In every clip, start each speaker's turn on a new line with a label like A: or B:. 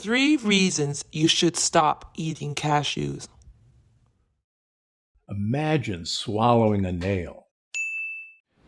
A: 3 reasons you should stop eating cashews.
B: Imagine swallowing a nail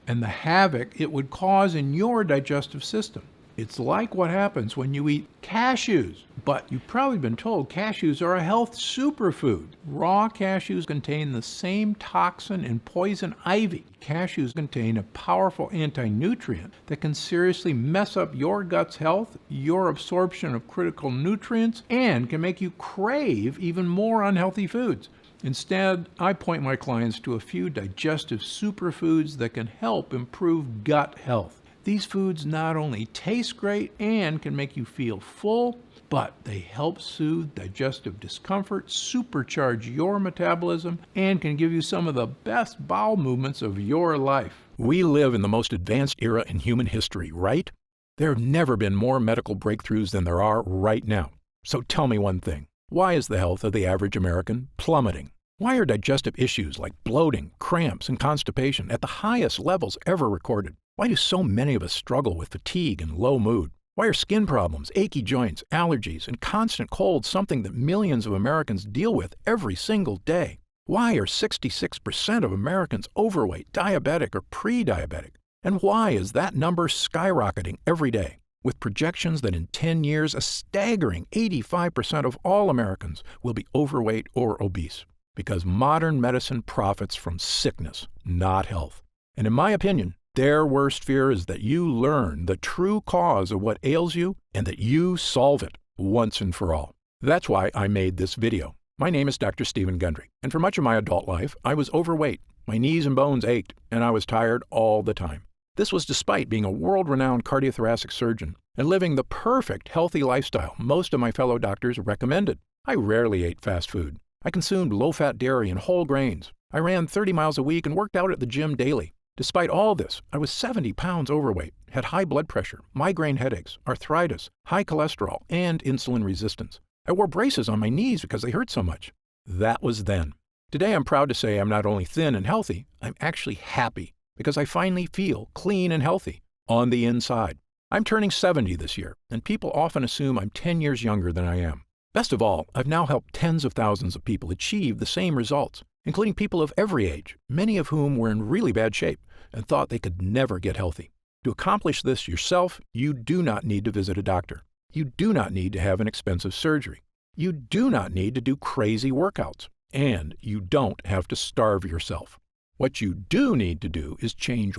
B: and the havoc it would cause in your digestive system. It's like what happens when you eat cashews. But you've probably been told cashews are a health superfood. Raw cashews contain the same toxin and poison ivy. Cashews contain a powerful anti-nutrient that can seriously mess up your gut's health, your absorption of critical nutrients, and can make you crave even more unhealthy foods. Instead, I point my clients to a few digestive superfoods that can help improve gut health. These foods not only taste great and can make you feel full, but they help soothe digestive discomfort, supercharge your metabolism, and can give you some of the best bowel movements of your life. We live in the most advanced era in human history, right? There have never been more medical breakthroughs than there are right now. So tell me one thing. Why is the health of the average American plummeting? Why are digestive issues like bloating, cramps, and constipation at the highest levels ever recorded? Why do so many of us struggle with fatigue and low mood? Why are skin problems, achy joints, allergies, and constant colds something that millions of Americans deal with every single day? Why are 66% of Americans overweight, diabetic, or pre-diabetic? And why is that number skyrocketing every day, with projections that in 10 years a staggering 85% of all Americans will be overweight or obese? Because modern medicine profits from sickness, not health. And in my opinion, their worst fear is that you learn the true cause of what ails you and that you solve it once and for all. That's why I made this video. My name is Dr. Stephen Gundry, and for much of my adult life, I was overweight. My knees and bones ached, and I was tired all the time. This was despite being a world-renowned cardiothoracic surgeon and living the perfect healthy lifestyle most of my fellow doctors recommended. I rarely ate fast food. I consumed low-fat dairy and whole grains. I ran 30 miles a week and worked out at the gym daily. Despite all this, I was 70 pounds overweight, had high blood pressure, migraine headaches, arthritis, high cholesterol, and insulin resistance. I wore braces on my knees because they hurt so much. That was then. Today, I'm proud to say I'm not only thin and healthy, I'm actually happy because I finally feel clean and healthy on the inside. I'm turning 70 this year, and people often assume I'm 10 years younger than I am. Best of all, I've now helped tens of thousands of people achieve the same results, including people of every age, many of whom were in really bad shape and thought they could never get healthy. To accomplish this yourself, you do not need to visit a doctor. You do not need to have an expensive surgery. You do not need to do crazy workouts. And you don't have to starve yourself. What you do need to do is change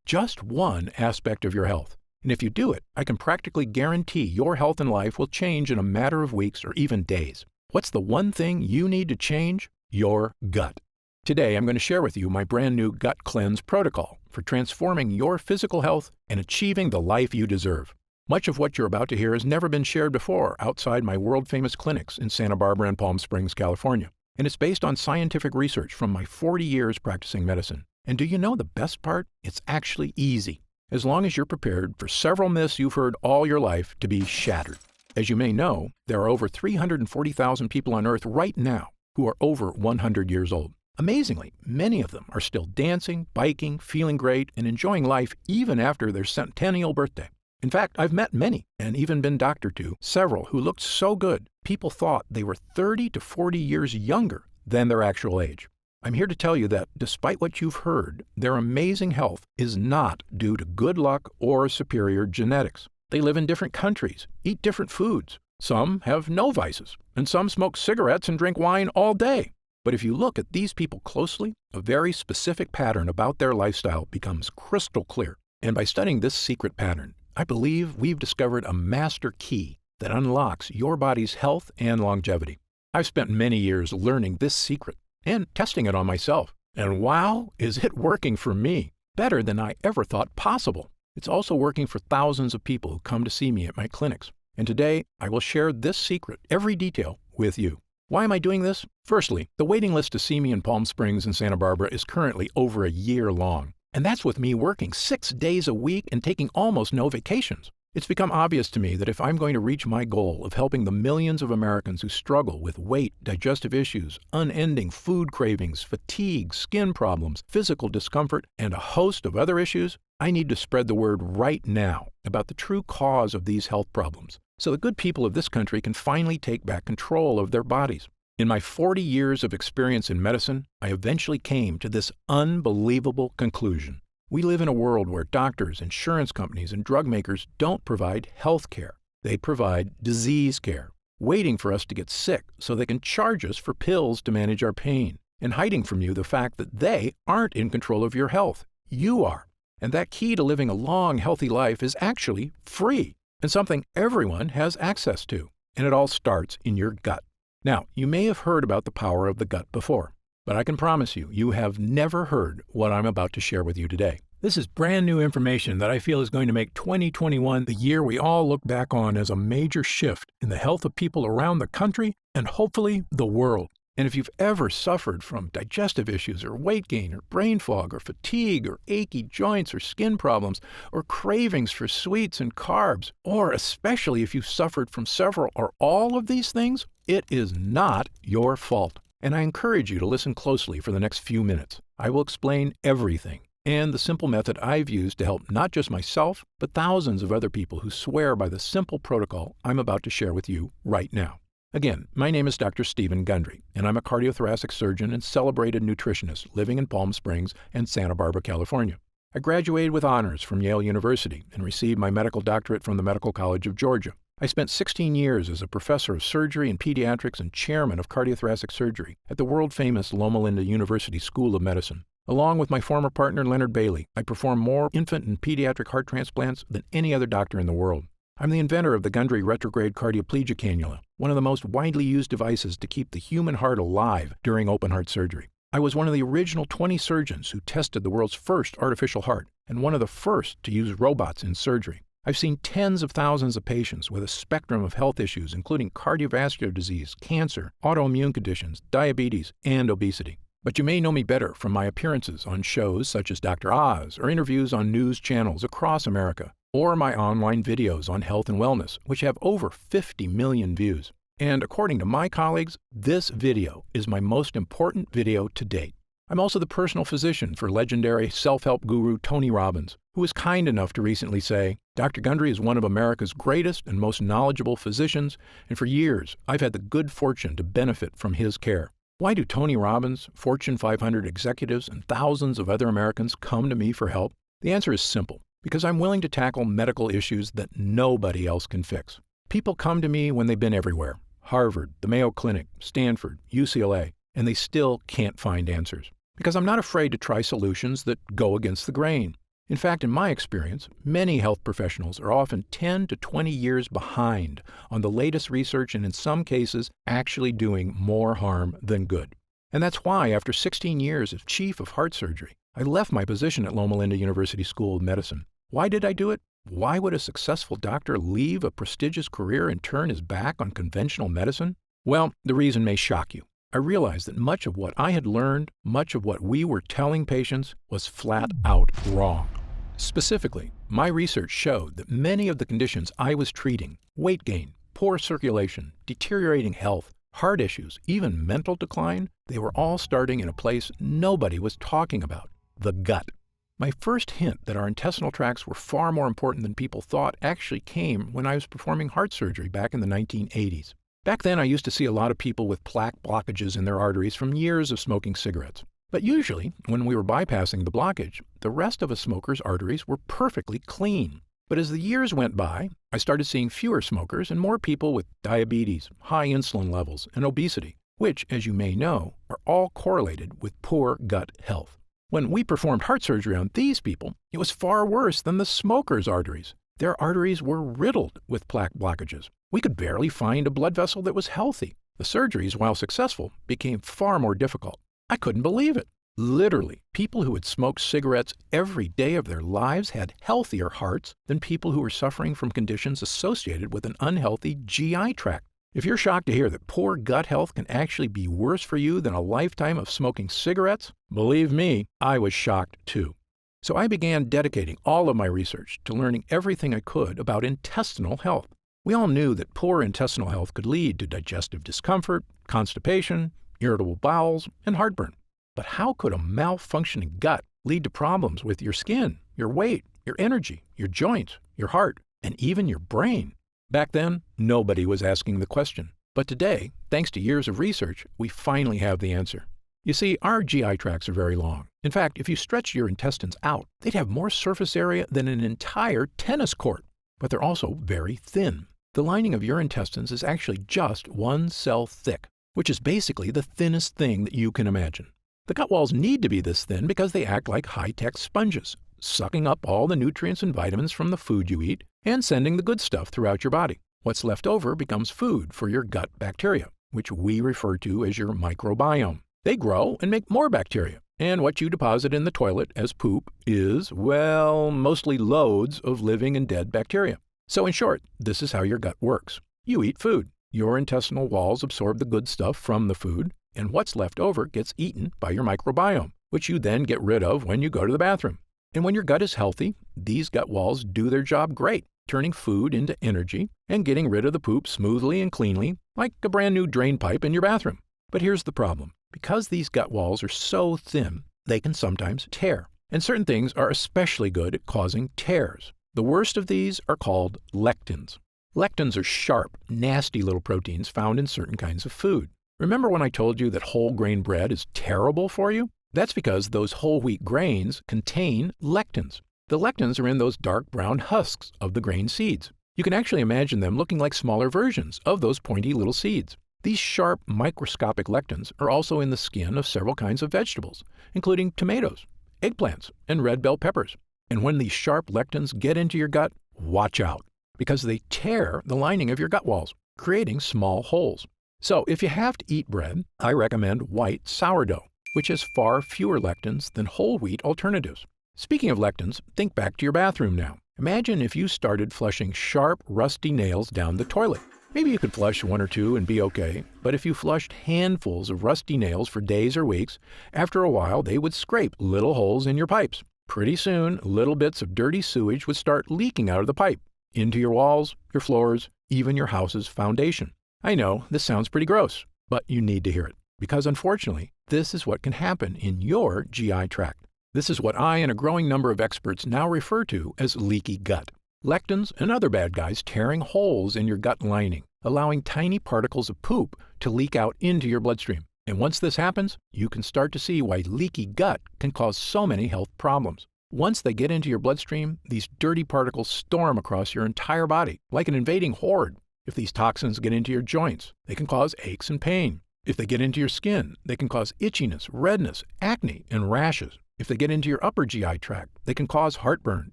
B: just one aspect of your health. And if you do it, I can practically guarantee your health and life will change in a matter of weeks or even days. What's the one thing you need to change? Your gut. Today, I'm going to share with you my brand new Gut Cleanse protocol for transforming your physical health and achieving the life you deserve. Much of what you're about to hear has never been shared before outside my world-famous clinics in Santa Barbara and Palm Springs, California. And it's based on scientific research from my 40 years practicing medicine. And do you know the best part? It's actually easy, as long as you're prepared for several myths you've heard all your life to be shattered. As you may know, there are over 340,000 people on Earth right now who are over 100 years old. Amazingly, many of them are still dancing, biking, feeling great, and enjoying life even after their centennial birthday. In fact, I've met many, and even been doctored to, several who looked so good, people thought they were 30 to 40 years younger than their actual age. I'm here to tell you that, despite what you've heard, their amazing health is not due to good luck or superior genetics. They live in different countries, eat different foods. Some have no vices, and some smoke cigarettes and drink wine all day. But if you look at these people closely, a very specific pattern about their lifestyle becomes crystal clear. And by studying this secret pattern, I believe we've discovered a master key that unlocks your body's health and longevity. I've spent many years learning this secret and testing it on myself. And wow, is it working for me? Better than I ever thought possible. It's also working for thousands of people who come to see me at my clinics. And today, I will share this secret, every detail, with you. Why am I doing this? Firstly, the waiting list to see me in Palm Springs and Santa Barbara is currently over a year long. And that's with me working 6 days a week and taking almost no vacations. It's become obvious to me that if I'm going to reach my goal of helping the millions of Americans who struggle with weight, digestive issues, unending food cravings, fatigue, skin problems, physical discomfort, and a host of other issues, I need to spread the word right now about the true cause of these health problems. so the good people of this country can finally take back control of their bodies. In my 40 years of experience in medicine, I eventually came to this unbelievable conclusion. We live in a world where doctors, insurance companies, and drug makers don't provide health care. They provide disease care, waiting for us to get sick so they can charge us for pills to manage our pain, and hiding from you the fact that they aren't in control of your health. You are. And that key to living a long, healthy life is actually free and something everyone has access to. And it all starts in your gut. Now, you may have heard about the power of the gut before, but I can promise you, you have never heard what I'm about to share with you today. This is brand new information that I feel is going to make 2021 the year we all look back on as a major shift in the health of people around the country and hopefully the world. And if you've ever suffered from digestive issues or weight gain or brain fog or fatigue or achy joints or skin problems or cravings for sweets and carbs, or especially if you've suffered from several or all of these things, it is not your fault. And I encourage you to listen closely for the next few minutes. I will explain everything and the simple method I've used to help not just myself, but thousands of other people who swear by the simple protocol I'm about to share with you right now. Again, my name is Dr. Stephen Gundry, and I'm a cardiothoracic surgeon and celebrated nutritionist living in Palm Springs and Santa Barbara, California. I graduated with honors from Yale University and received my medical doctorate from the Medical College of Georgia. I spent 16 years as a professor of surgery and pediatrics and chairman of cardiothoracic surgery at the world-famous Loma Linda University School of Medicine. Along with my former partner Leonard Bailey, I performed more infant and pediatric heart transplants than any other doctor in the world. I'm the inventor of the Gundry retrograde cardioplegia cannula, one of the most widely used devices to keep the human heart alive during open heart surgery. I was one of the original 20 surgeons who tested the world's first artificial heart and one of the first to use robots in surgery. I've seen tens of thousands of patients with a spectrum of health issues, including cardiovascular disease, cancer, autoimmune conditions, diabetes, and obesity. But you may know me better from my appearances on shows such as Dr. Oz or interviews on news channels across America, or my online videos on health and wellness, which have over 50 million views. And according to my colleagues, this video is my most important video to date. I'm also the personal physician for legendary self-help guru Tony Robbins, who was kind enough to recently say, Dr. Gundry is one of America's greatest and most knowledgeable physicians, and for years I've had the good fortune to benefit from his care. Why do Tony Robbins, Fortune 500 executives, and thousands of other Americans come to me for help? The answer is simple. Because I'm willing to tackle medical issues that nobody else can fix. People come to me when they've been everywhere. Harvard, the Mayo Clinic, Stanford, UCLA, and they still can't find answers. Because I'm not afraid to try solutions that go against the grain. In fact, in my experience, many health professionals are often 10 to 20 years behind on the latest research and in some cases actually doing more harm than good. And that's why, after 16 years as chief of heart surgery, I left my position at Loma Linda University School of Medicine. Why did I do it? Why would a successful doctor leave a prestigious career and turn his back on conventional medicine? Well, the reason may shock you. I realized that much of what I had learned, much of what we were telling patients, was flat out wrong. Specifically, my research showed that many of the conditions I was treating, weight gain, poor circulation, deteriorating health, heart issues, even mental decline, they were all starting in a place nobody was talking about, the gut. My first hint that our intestinal tracts were far more important than people thought actually came when I was performing heart surgery back in the 1980s. Back then, I used to see a lot of people with plaque blockages in their arteries from years of smoking cigarettes. But usually, when we were bypassing the blockage, the rest of a smoker's arteries were perfectly clean. But as the years went by, I started seeing fewer smokers and more people with diabetes, high insulin levels, and obesity, which, as you may know, are all correlated with poor gut health. When we performed heart surgery on these people, it was far worse than the smokers' arteries. Their arteries were riddled with plaque blockages. We could barely find a blood vessel that was healthy. The surgeries, while successful, became far more difficult. I couldn't believe it. Literally, people who had smoked cigarettes every day of their lives had healthier hearts than people who were suffering from conditions associated with an unhealthy GI tract. If you're shocked to hear that poor gut health can actually be worse for you than a lifetime of smoking cigarettes, believe me, I was shocked too. So I began dedicating all of my research to learning everything I could about intestinal health. We all knew that poor intestinal health could lead to digestive discomfort, constipation, irritable bowels, and heartburn. But how could a malfunctioning gut lead to problems with your skin, your weight, your energy, your joints, your heart, and even your brain? Back then, nobody was asking the question. But today, thanks to years of research, we finally have the answer. You see, our GI tracts are very long. In fact, if you stretch your intestines out, they'd have more surface area than an entire tennis court. But they're also very thin. The lining of your intestines is actually just one cell thick, which is basically the thinnest thing that you can imagine. The gut walls need to be this thin because they act like high-tech sponges, sucking up all the nutrients and vitamins from the food you eat and sending the good stuff throughout your body. What's left over becomes food for your gut bacteria, which we refer to as your microbiome. They grow and make more bacteria, and what you deposit in the toilet as poop is, well, mostly loads of living and dead bacteria. So in short, this is how your gut works. You eat food. Your intestinal walls absorb the good stuff from the food, and what's left over gets eaten by your microbiome, which you then get rid of when you go to the bathroom. And when your gut is healthy, these gut walls do their job great, turning food into energy and getting rid of the poop smoothly and cleanly, like a brand new drain pipe in your bathroom. But here's the problem. Because these gut walls are so thin, they can sometimes tear. And certain things are especially good at causing tears. The worst of these are called lectins. Lectins are sharp, nasty little proteins found in certain kinds of food. Remember when I told you that whole grain bread is terrible for you? That's because those whole wheat grains contain lectins. The lectins are in those dark brown husks of the grain seeds. You can actually imagine them looking like smaller versions of those pointy little seeds. These sharp, microscopic lectins are also in the skin of several kinds of vegetables, including tomatoes, eggplants, and red bell peppers. And when these sharp lectins get into your gut, watch out, because they tear the lining of your gut walls, creating small holes. So if you have to eat bread, I recommend white sourdough, which has far fewer lectins than whole wheat alternatives. Speaking of lectins, think back to your bathroom now. Imagine if you started flushing sharp, rusty nails down the toilet. Maybe you could flush one or two and be okay, but if you flushed handfuls of rusty nails for days or weeks, after a while they would scrape little holes in your pipes. Pretty soon, little bits of dirty sewage would start leaking out of the pipe, into your walls, your floors, even your house's foundation. I know, this sounds pretty gross, but you need to hear it, because unfortunately, this is what can happen in your GI tract. This is what I and a growing number of experts now refer to as leaky gut. Lectins and other bad guys tearing holes in your gut lining, allowing tiny particles of poop to leak out into your bloodstream. And once this happens, you can start to see why leaky gut can cause so many health problems. Once they get into your bloodstream, these dirty particles storm across your entire body like an invading horde. If these toxins get into your joints, they can cause aches and pain. If they get into your skin, they can cause itchiness, redness, acne, and rashes. If they get into your upper GI tract, they can cause heartburn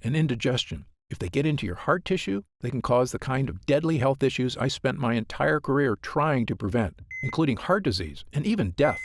B: and indigestion. If they get into your heart tissue, they can cause the kind of deadly health issues I spent my entire career trying to prevent, including heart disease and even death.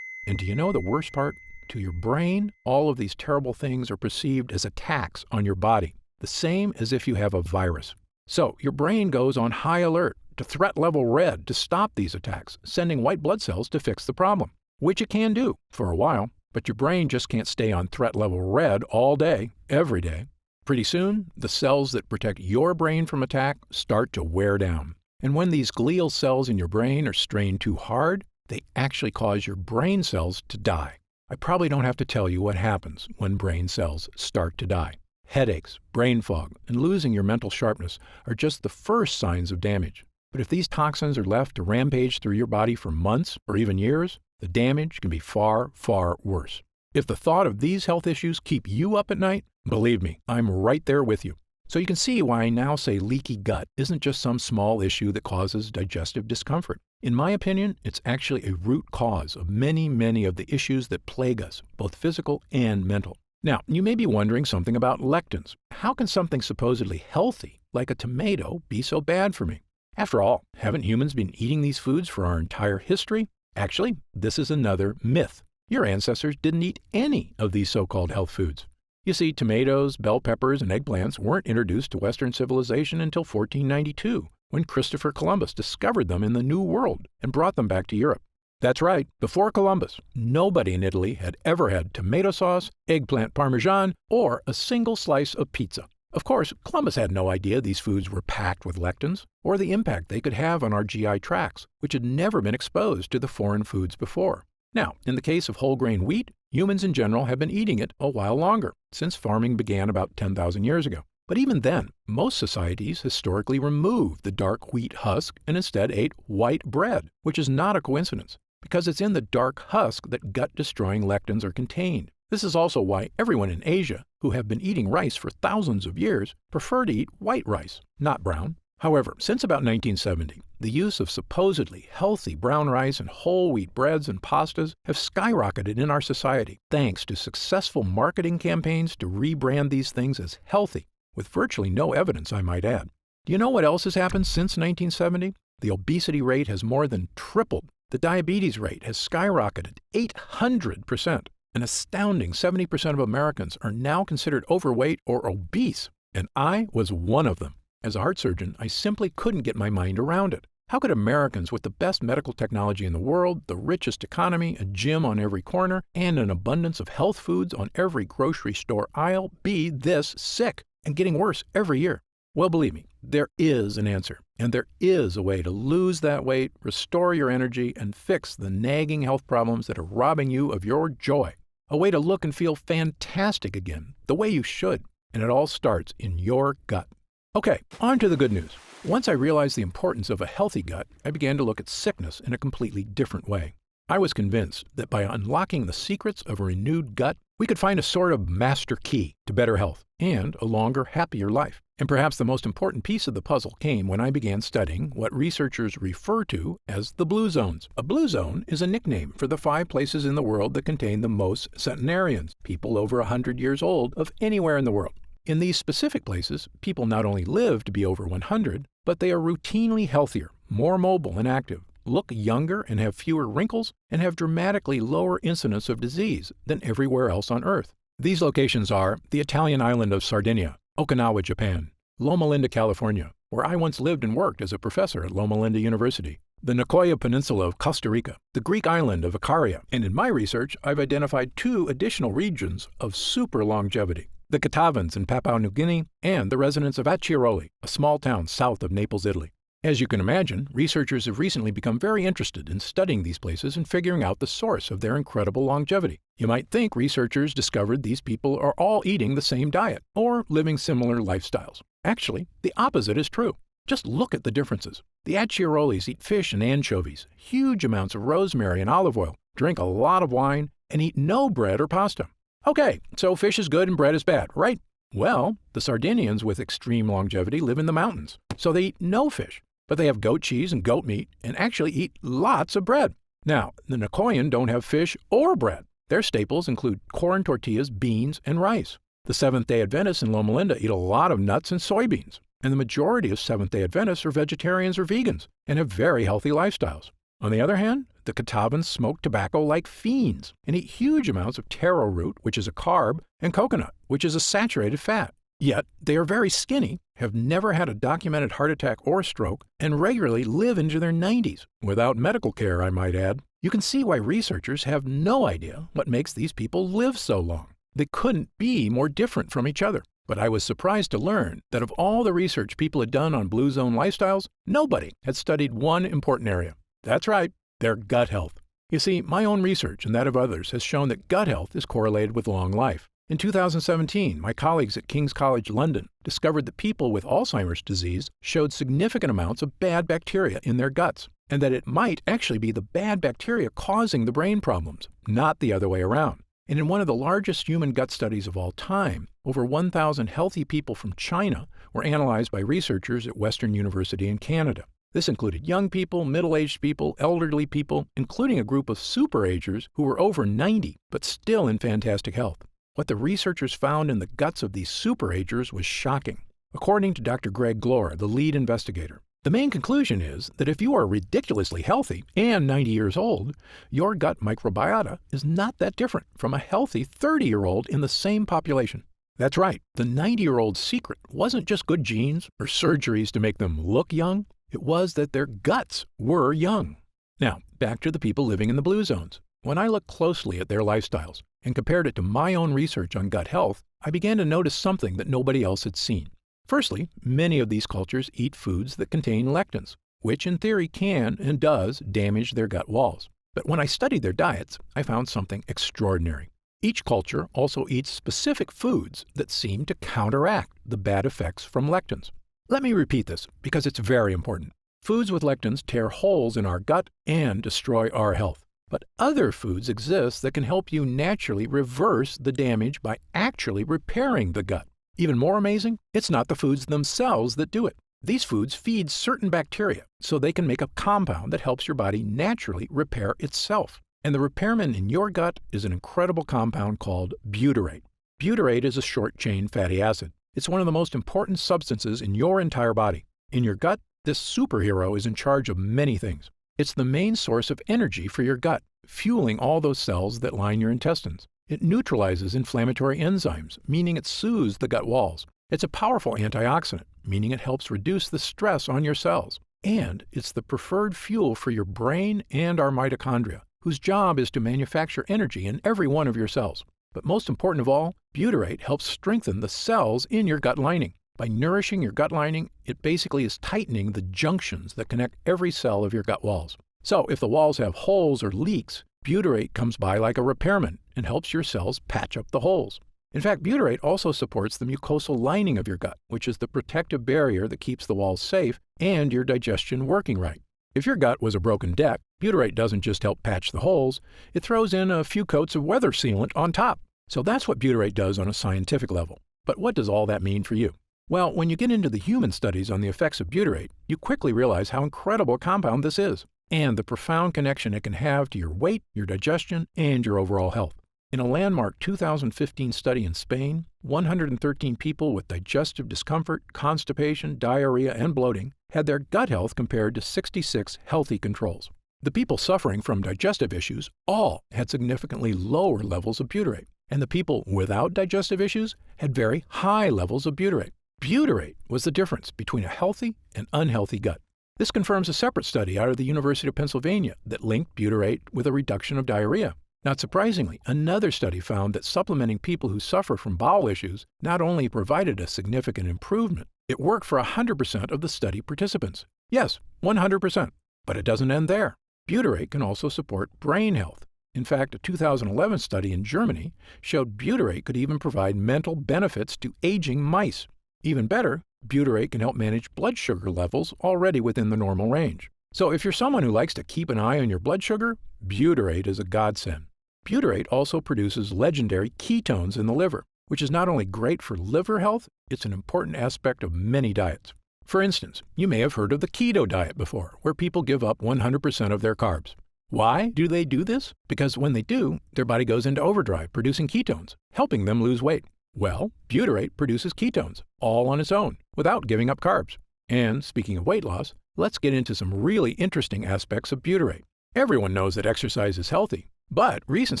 B: And do you know the worst part? To your brain, all of these terrible things are perceived as attacks on your body, the same as if you have a virus. So your brain goes on high alert to threat level red to stop these attacks, sending white blood cells to fix the problem, which it can do for a while, but your brain just can't stay on threat level red all day, every day. Pretty soon, the cells that protect your brain from attack start to wear down. And when these glial cells in your brain are strained too hard, they actually cause your brain cells to die. I probably don't have to tell you what happens when brain cells start to die. Headaches, brain fog, and losing your mental sharpness are just the first signs of damage. But if these toxins are left to rampage through your body for months or even years, the damage can be far, far worse. If the thought of these health issues keep you up at night, believe me, I'm right there with you. So you can see why I now say leaky gut isn't just some small issue that causes digestive discomfort. In my opinion, it's actually a root cause of many, many of the issues that plague us, both physical and mental. Now, you may be wondering something about lectins. How can something supposedly healthy, like a tomato, be so bad for me? After all, haven't humans been eating these foods for our entire history? Actually, this is another myth. Your ancestors didn't eat any of these so-called health foods. You see, tomatoes, bell peppers, and eggplants weren't introduced to Western civilization until 1492, when Christopher Columbus discovered them in the New World and brought them back to Europe. That's right, before Columbus, nobody in Italy had ever had tomato sauce, eggplant parmesan, or a single slice of pizza. Of course, Columbus had no idea these foods were packed with lectins, or the impact they could have on our GI tracts, which had never been exposed to the foreign foods before. Now, in the case of whole grain wheat, humans in general have been eating it a while longer, since farming began about 10,000 years ago. But even then, most societies historically removed the dark wheat husk and instead ate white bread, which is not a coincidence, because it's in the dark husk that gut-destroying lectins are contained. This is also why everyone in Asia, who have been eating rice for thousands of years, prefer to eat white rice, not brown. However, since about 1970, the use of supposedly healthy brown rice and whole wheat breads and pastas have skyrocketed in our society thanks to successful marketing campaigns to rebrand these things as healthy, with virtually no evidence, I might add. Do you know what else has happened since 1970? The obesity rate has more than tripled. The diabetes rate has skyrocketed 800%. An astounding 70% of Americans are now considered overweight or obese, and I was one of them. As a heart surgeon, I simply couldn't get my mind around it. How could Americans with the best medical technology in the world, the richest economy, a gym on every corner, and an abundance of health foods on every grocery store aisle be this sick and getting worse every year? Well, believe me, there is an answer, and there is a way to lose that weight, restore your energy, and fix the nagging health problems that are robbing you of your joy. A way to look and feel fantastic again, the way you should, and it all starts in your gut. Okay, on to the good news. Once I realized the importance of a healthy gut, I began to look at sickness in a completely different way. I was convinced that by unlocking the secrets of a renewed gut, we could find a sort of master key to better health and a longer, happier life. And perhaps the most important piece of the puzzle came when I began studying what researchers refer to as the blue zones. A blue zone is a nickname for the 5 places in the world that contain the most centenarians, people over 100 years old, of anywhere in the world. In these specific places, people not only live to be over 100, but they are routinely healthier, more mobile and active, look younger and have fewer wrinkles, and have dramatically lower incidence of disease than everywhere else on Earth. These locations are the Italian island of Sardinia, Okinawa, Japan, Loma Linda, California, where I once lived and worked as a professor at Loma Linda University, the Nicoya Peninsula of Costa Rica, the Greek island of Icaria, and in my research, I've identified 2 additional regions of super longevity: the Catavans in Papua New Guinea, and the residents of Acciaroli, a small town south of Naples, Italy. As you can imagine, researchers have recently become very interested in studying these places and figuring out the source of their incredible longevity. You might think researchers discovered these people are all eating the same diet or living similar lifestyles. Actually, the opposite is true. Just look at the differences. The Acciarolis eat fish and anchovies, huge amounts of rosemary and olive oil, drink a lot of wine, and eat no bread or pasta. Okay, so fish is good and bread is bad, right? Well, the Sardinians with extreme longevity live in the mountains, so they eat no fish, but they have goat cheese and goat meat and actually eat lots of bread. Now, the Nicoyan don't have fish or bread. Their staples include corn tortillas, beans, and rice. The Seventh-day Adventists in Loma Linda eat a lot of nuts and soybeans, and the majority of Seventh-day Adventists are vegetarians or vegans and have very healthy lifestyles. On the other hand, the Catawbans smoke tobacco like fiends and eat huge amounts of taro root, which is a carb, and coconut, which is a saturated fat. Yet, they are very skinny, have never had a documented heart attack or stroke, and regularly live into their 90s, without medical care, I might add. You can see why researchers have no idea what makes these people live so long. They couldn't be more different from each other. But I was surprised to learn that of all the research people had done on Blue Zone lifestyles, nobody had studied one important area. That's right, their gut health. You see, my own research and that of others has shown that gut health is correlated with long life. In 2017, my colleagues at King's College London discovered that people with Alzheimer's disease showed significant amounts of bad bacteria in their guts, and that it might actually be the bad bacteria causing the brain problems, not the other way around. And in one of the largest human gut studies of all time, over 1,000 healthy people from China were analyzed by researchers at Western University in Canada. This included young people, middle-aged people, elderly people, including a group of super-agers who were over 90 but still in fantastic health. What the researchers found in the guts of these super-agers was shocking. According to Dr. Greg Glore, the lead investigator, the main conclusion is that if you are ridiculously healthy and 90 years old, your gut microbiota is not that different from a healthy 30-year-old in the same population. That's right, the 90-year-old's secret wasn't just good genes or surgeries to make them look young. It was that their guts were young. Now, back to the people living in the blue zones. When I looked closely at their lifestyles and compared it to my own research on gut health, I began to notice something that nobody else had seen. Firstly, many of these cultures eat foods that contain lectins, which in theory can and does damage their gut walls. But when I studied their diets, I found something extraordinary. Each culture also eats specific foods that seem to counteract the bad effects from lectins. Let me repeat this because it's very important. Foods with lectins tear holes in our gut and destroy our health. But other foods exist that can help you naturally reverse the damage by actually repairing the gut. Even more amazing, it's not the foods themselves that do it. These foods feed certain bacteria so they can make a compound that helps your body naturally repair itself. And the repairman in your gut is an incredible compound called butyrate. Butyrate is a short-chain fatty acid. It's one of the most important substances in your entire body. In your gut, this superhero is in charge of many things. It's the main source of energy for your gut, fueling all those cells that line your intestines. It neutralizes inflammatory enzymes, meaning it soothes the gut walls. It's a powerful antioxidant, meaning it helps reduce the stress on your cells. And it's the preferred fuel for your brain and our mitochondria, whose job is to manufacture energy in every one of your cells. But most important of all, butyrate helps strengthen the cells in your gut lining. By nourishing your gut lining, it basically is tightening the junctions that connect every cell of your gut walls. So if the walls have holes or leaks, butyrate comes by like a repairman and helps your cells patch up the holes. In fact, butyrate also supports the mucosal lining of your gut, which is the protective barrier that keeps the walls safe and your digestion working right. If your gut was a broken deck, butyrate doesn't just help patch the holes, it throws in a few coats of weather sealant on top. So that's what butyrate does on a scientific level. But what does all that mean for you? Well, when you get into the human studies on the effects of butyrate, you quickly realize how incredible a compound this is, and the profound connection it can have to your weight, your digestion, and your overall health. In a landmark 2015 study in Spain, 113 people with digestive discomfort, constipation, diarrhea, and bloating had their gut health compared to 66 healthy controls. The people suffering from digestive issues all had significantly lower levels of butyrate, and the people without digestive issues had very high levels of butyrate. Butyrate was the difference between a healthy and unhealthy gut. This confirms a separate study out of the University of Pennsylvania that linked butyrate with a reduction of diarrhea. Not surprisingly, another study found that supplementing people who suffer from bowel issues not only provided a significant improvement, it worked for 100% of the study participants. Yes, 100%. But it doesn't end there. Butyrate can also support brain health. In fact, a 2011 study in Germany showed butyrate could even provide mental benefits to aging mice. Even better, butyrate can help manage blood sugar levels already within the normal range. So if you're someone who likes to keep an eye on your blood sugar, butyrate is a godsend. Butyrate also produces legendary ketones in the liver, which is not only great for liver health, it's an important aspect of many diets. For instance, you may have heard of the keto diet before, where people give up 100% of their carbs. Why do they do this? Because when they do, their body goes into overdrive, producing ketones, helping them lose weight. Well, butyrate produces ketones, all on its own, without giving up carbs. And speaking of weight loss, let's get into some really interesting aspects of butyrate. Everyone knows that exercise is healthy, but recent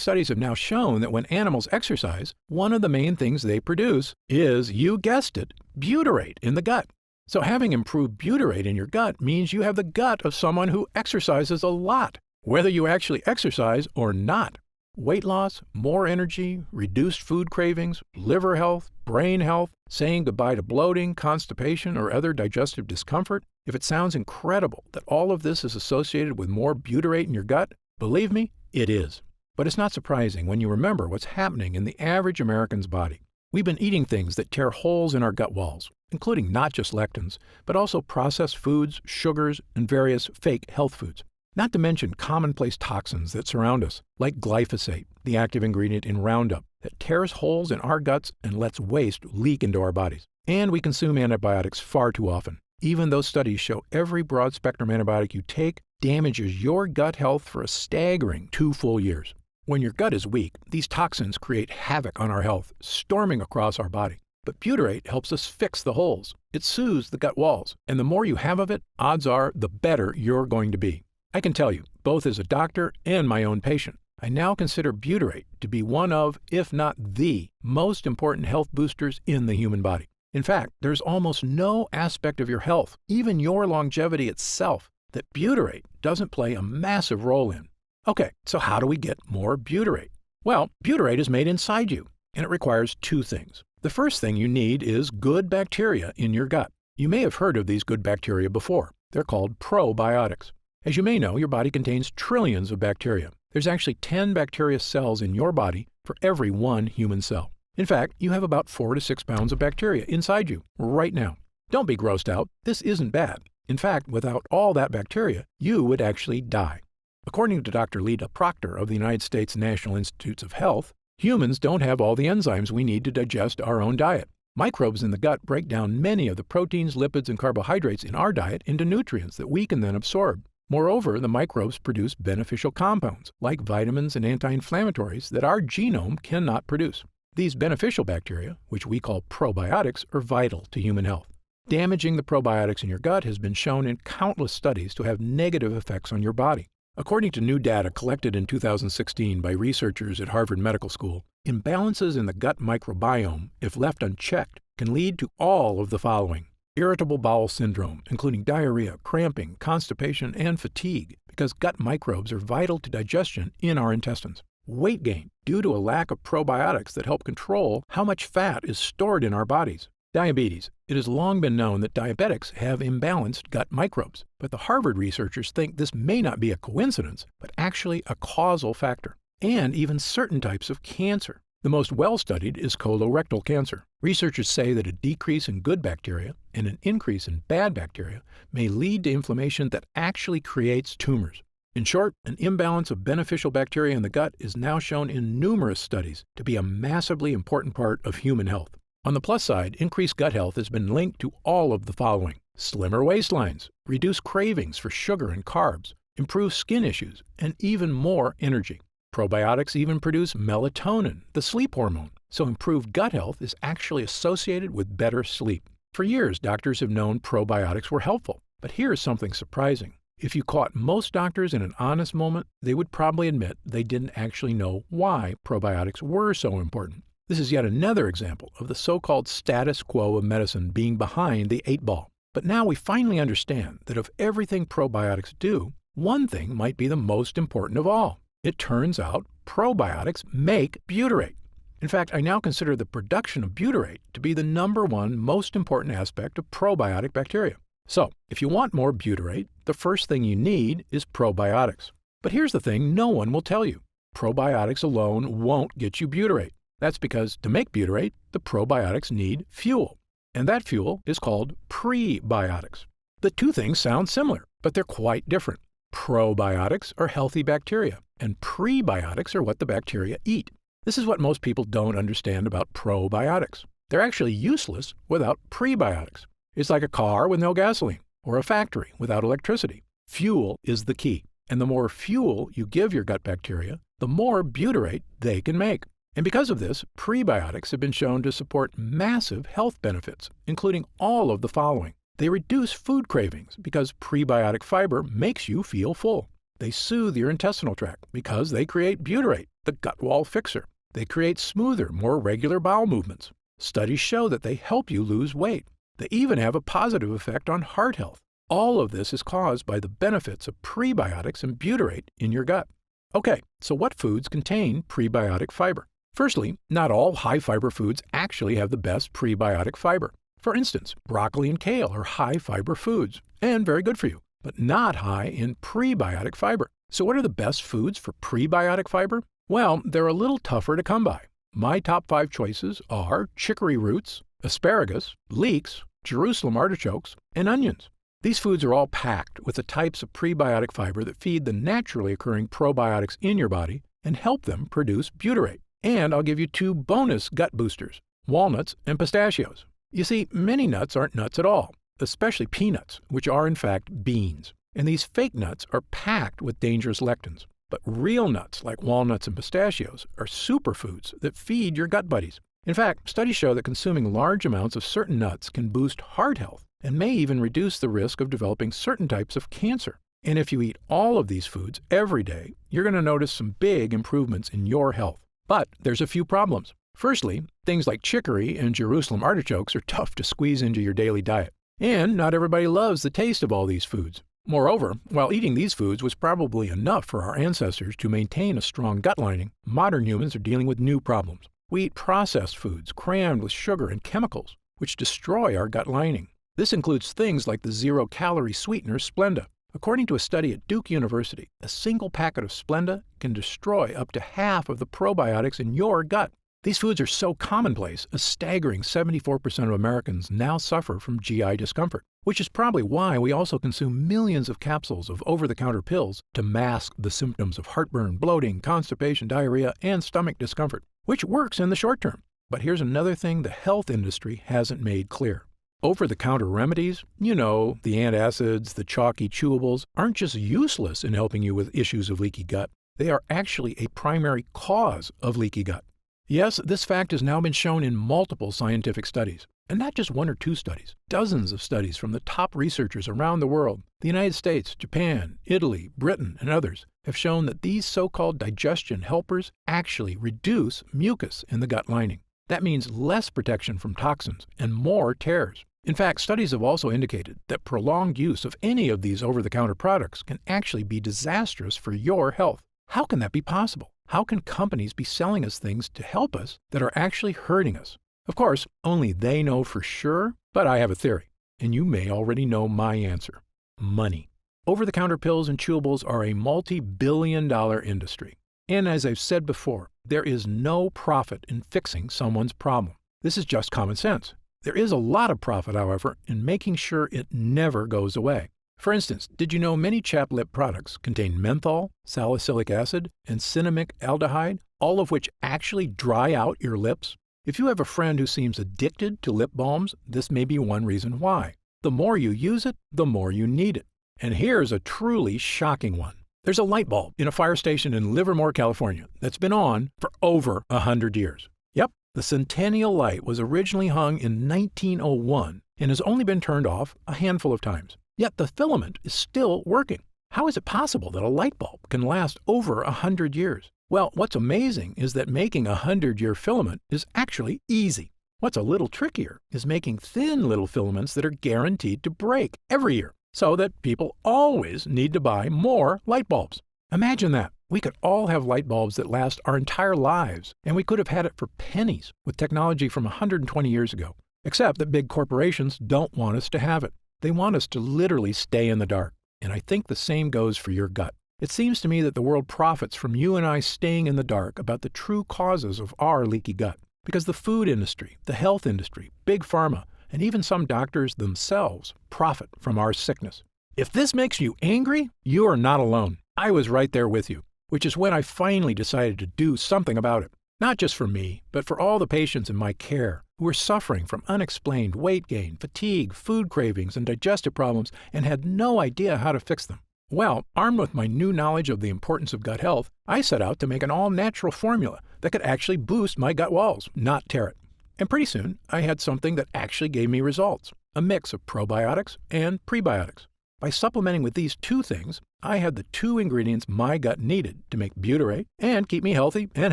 B: studies have now shown that when animals exercise, one of the main things they produce is, you guessed it, butyrate in the gut. So having improved butyrate in your gut means you have the gut of someone who exercises a lot, whether you actually exercise or not. Weight loss, more energy, reduced food cravings, liver health, brain health, saying goodbye to bloating, constipation, or other digestive discomfort. If it sounds incredible that all of this is associated with more butyrate in your gut, believe me, it is. But it's not surprising when you remember what's happening in the average American's body. We've been eating things that tear holes in our gut walls, including not just lectins, but also processed foods, sugars, and various fake health foods. Not to mention commonplace toxins that surround us, like glyphosate, the active ingredient in Roundup, that tears holes in our guts and lets waste leak into our bodies. And we consume antibiotics far too often, even though studies show every broad-spectrum antibiotic you take damages your gut health for a staggering 2 full years. When your gut is weak, these toxins create havoc on our health, storming across our body. But butyrate helps us fix the holes. It soothes the gut walls, and the more you have of it, odds are the better you're going to be. I can tell you, both as a doctor and my own patient, I now consider butyrate to be one of, if not the, most important health boosters in the human body. In fact, there's almost no aspect of your health, even your longevity itself, that butyrate doesn't play a massive role in. Okay, so how do we get more butyrate? Well, butyrate is made inside you, and it requires 2 things. The first thing you need is good bacteria in your gut. You may have heard of these good bacteria before. They're called probiotics. As you may know, your body contains trillions of bacteria. There's actually 10 bacteria cells in your body for every one human cell. In fact, you have about 4 to 6 pounds of bacteria inside you right now. Don't be grossed out. This isn't bad. In fact, without all that bacteria, you would actually die. According to Dr. Lita Proctor of the United States National Institutes of Health, humans don't have all the enzymes we need to digest our own diet. Microbes in the gut break down many of the proteins, lipids, and carbohydrates in our diet into nutrients that we can then absorb. Moreover, the microbes produce beneficial compounds, like vitamins and anti-inflammatories, that our genome cannot produce. These beneficial bacteria, which we call probiotics, are vital to human health. Damaging the probiotics in your gut has been shown in countless studies to have negative effects on your body. According to new data collected in 2016 by researchers at Harvard Medical School, imbalances in the gut microbiome, if left unchecked, can lead to all of the following: irritable bowel syndrome, including diarrhea, cramping, constipation, and fatigue, because gut microbes are vital to digestion in our intestines. Weight gain, due to a lack of probiotics that help control how much fat is stored in our bodies. Diabetes. It has long been known that diabetics have imbalanced gut microbes, but the Harvard researchers think this may not be a coincidence, but actually a causal factor. And even certain types of cancer. The most well-studied is colorectal cancer. Researchers say that a decrease in good bacteria and an increase in bad bacteria may lead to inflammation that actually creates tumors. In short, an imbalance of beneficial bacteria in the gut is now shown in numerous studies to be a massively important part of human health. On the plus side, increased gut health has been linked to all of the following: slimmer waistlines, reduced cravings for sugar and carbs, improved skin issues, and even more energy. Probiotics even produce melatonin, the sleep hormone, so improved gut health is actually associated with better sleep. For years, doctors have known probiotics were helpful, but here's something surprising. If you caught most doctors in an honest moment, they would probably admit they didn't actually know why probiotics were so important. This is yet another example of the so-called status quo of medicine being behind the 8 ball. But now we finally understand that of everything probiotics do, one thing might be the most important of all. It turns out probiotics make butyrate. In fact, I now consider the production of butyrate to be the #1 most important aspect of probiotic bacteria. So, if you want more butyrate, the first thing you need is probiotics. But here's the thing no one will tell you. Probiotics alone won't get you butyrate. That's because to make butyrate, the probiotics need fuel. And that fuel is called prebiotics. The two things sound similar, but they're quite different. Probiotics are healthy bacteria, and prebiotics are what the bacteria eat. This is what most people don't understand about probiotics. They're actually useless without prebiotics. It's like a car with no gasoline, or a factory without electricity. Fuel is the key, and the more fuel you give your gut bacteria, the more butyrate they can make. And because of this, prebiotics have been shown to support massive health benefits, including all of the following. They reduce food cravings because prebiotic fiber makes you feel full. They soothe your intestinal tract because they create butyrate, the gut wall fixer. They create smoother, more regular bowel movements. Studies show that they help you lose weight. They even have a positive effect on heart health. All of this is caused by the benefits of prebiotics and butyrate in your gut. Okay, so what foods contain prebiotic fiber? Firstly, not all high-fiber foods actually have the best prebiotic fiber. For instance, broccoli and kale are high-fiber foods, and very good for you, but not high in prebiotic fiber. So what are the best foods for prebiotic fiber? Well, they're a little tougher to come by. My top 5 choices are chicory roots, asparagus, leeks, Jerusalem artichokes, and onions. These foods are all packed with the types of prebiotic fiber that feed the naturally occurring probiotics in your body and help them produce butyrate. And I'll give you 2 bonus gut boosters, walnuts and pistachios. You see, many nuts aren't nuts at all, especially peanuts, which are in fact beans. And these fake nuts are packed with dangerous lectins. But real nuts, like walnuts and pistachios, are superfoods that feed your gut buddies. In fact, studies show that consuming large amounts of certain nuts can boost heart health and may even reduce the risk of developing certain types of cancer. And if you eat all of these foods every day, you're going to notice some big improvements in your health. But there's a few problems. Firstly, things like chicory and Jerusalem artichokes are tough to squeeze into your daily diet. And not everybody loves the taste of all these foods. Moreover, while eating these foods was probably enough for our ancestors to maintain a strong gut lining, modern humans are dealing with new problems. We eat processed foods crammed with sugar and chemicals, which destroy our gut lining. This includes things like the zero-calorie sweetener Splenda. According to a study at Duke University, a single packet of Splenda can destroy up to half of the probiotics in your gut. These foods are so commonplace, a staggering 74% of Americans now suffer from GI discomfort, which is probably why we also consume millions of capsules of over-the-counter pills to mask the symptoms of heartburn, bloating, constipation, diarrhea, and stomach discomfort, which works in the short term. But here's another thing the health industry hasn't made clear. Over-the-counter remedies, the antacids, the chalky chewables, aren't just useless in helping you with issues of leaky gut. They are actually a primary cause of leaky gut. Yes, this fact has now been shown in multiple scientific studies, and not just one or two studies. Dozens of studies from the top researchers around the world, the United States, Japan, Italy, Britain, and others, have shown that these so-called digestion helpers actually reduce mucus in the gut lining. That means less protection from toxins and more tears. In fact, studies have also indicated that prolonged use of any of these over-the-counter products can actually be disastrous for your health. How can that be possible? How can companies be selling us things to help us that are actually hurting us? Of course, only they know for sure, but I have a theory, and you may already know my answer. Money. Over-the-counter pills and chewables are a multi-billion-dollar industry. And as I've said before, there is no profit in fixing someone's problem. This is just common sense. There is a lot of profit, however, in making sure it never goes away. For instance, did you know many chapped lip products contain menthol, salicylic acid, and cinnamic aldehyde, all of which actually dry out your lips? If you have a friend who seems addicted to lip balms, this may be one reason why. The more you use it, the more you need it. And here's a truly shocking one. There's a light bulb in a fire station in Livermore, California, that's been on for over 100 years. Yep, the Centennial Light was originally hung in 1901 and has only been turned off a handful of times. Yet the filament is still working. How is it possible that a light bulb can last over 100 years? Well, what's amazing is that making a 100-year filament is actually easy. What's a little trickier is making thin little filaments that are guaranteed to break every year, so that people always need to buy more light bulbs. Imagine that. We could all have light bulbs that last our entire lives, and we could have had it for pennies with technology from 120 years ago. Except that big corporations don't want us to have it. They want us to literally stay in the dark. And I think the same goes for your gut. It seems to me that the world profits from you and I staying in the dark about the true causes of our leaky gut. Because the food industry, the health industry, big pharma, and even some doctors themselves profit from our sickness. If this makes you angry, you are not alone. I was right there with you, which is when I finally decided to do something about it. Not just for me, but for all the patients in my care who were suffering from unexplained weight gain, fatigue, food cravings, and digestive problems and had no idea how to fix them. Well, armed with my new knowledge of the importance of gut health, I set out to make an all-natural formula that could actually boost my gut walls, not tear it. And pretty soon, I had something that actually gave me results, a mix of probiotics and prebiotics. By supplementing with these two things, I had the two ingredients my gut needed to make butyrate and keep me healthy and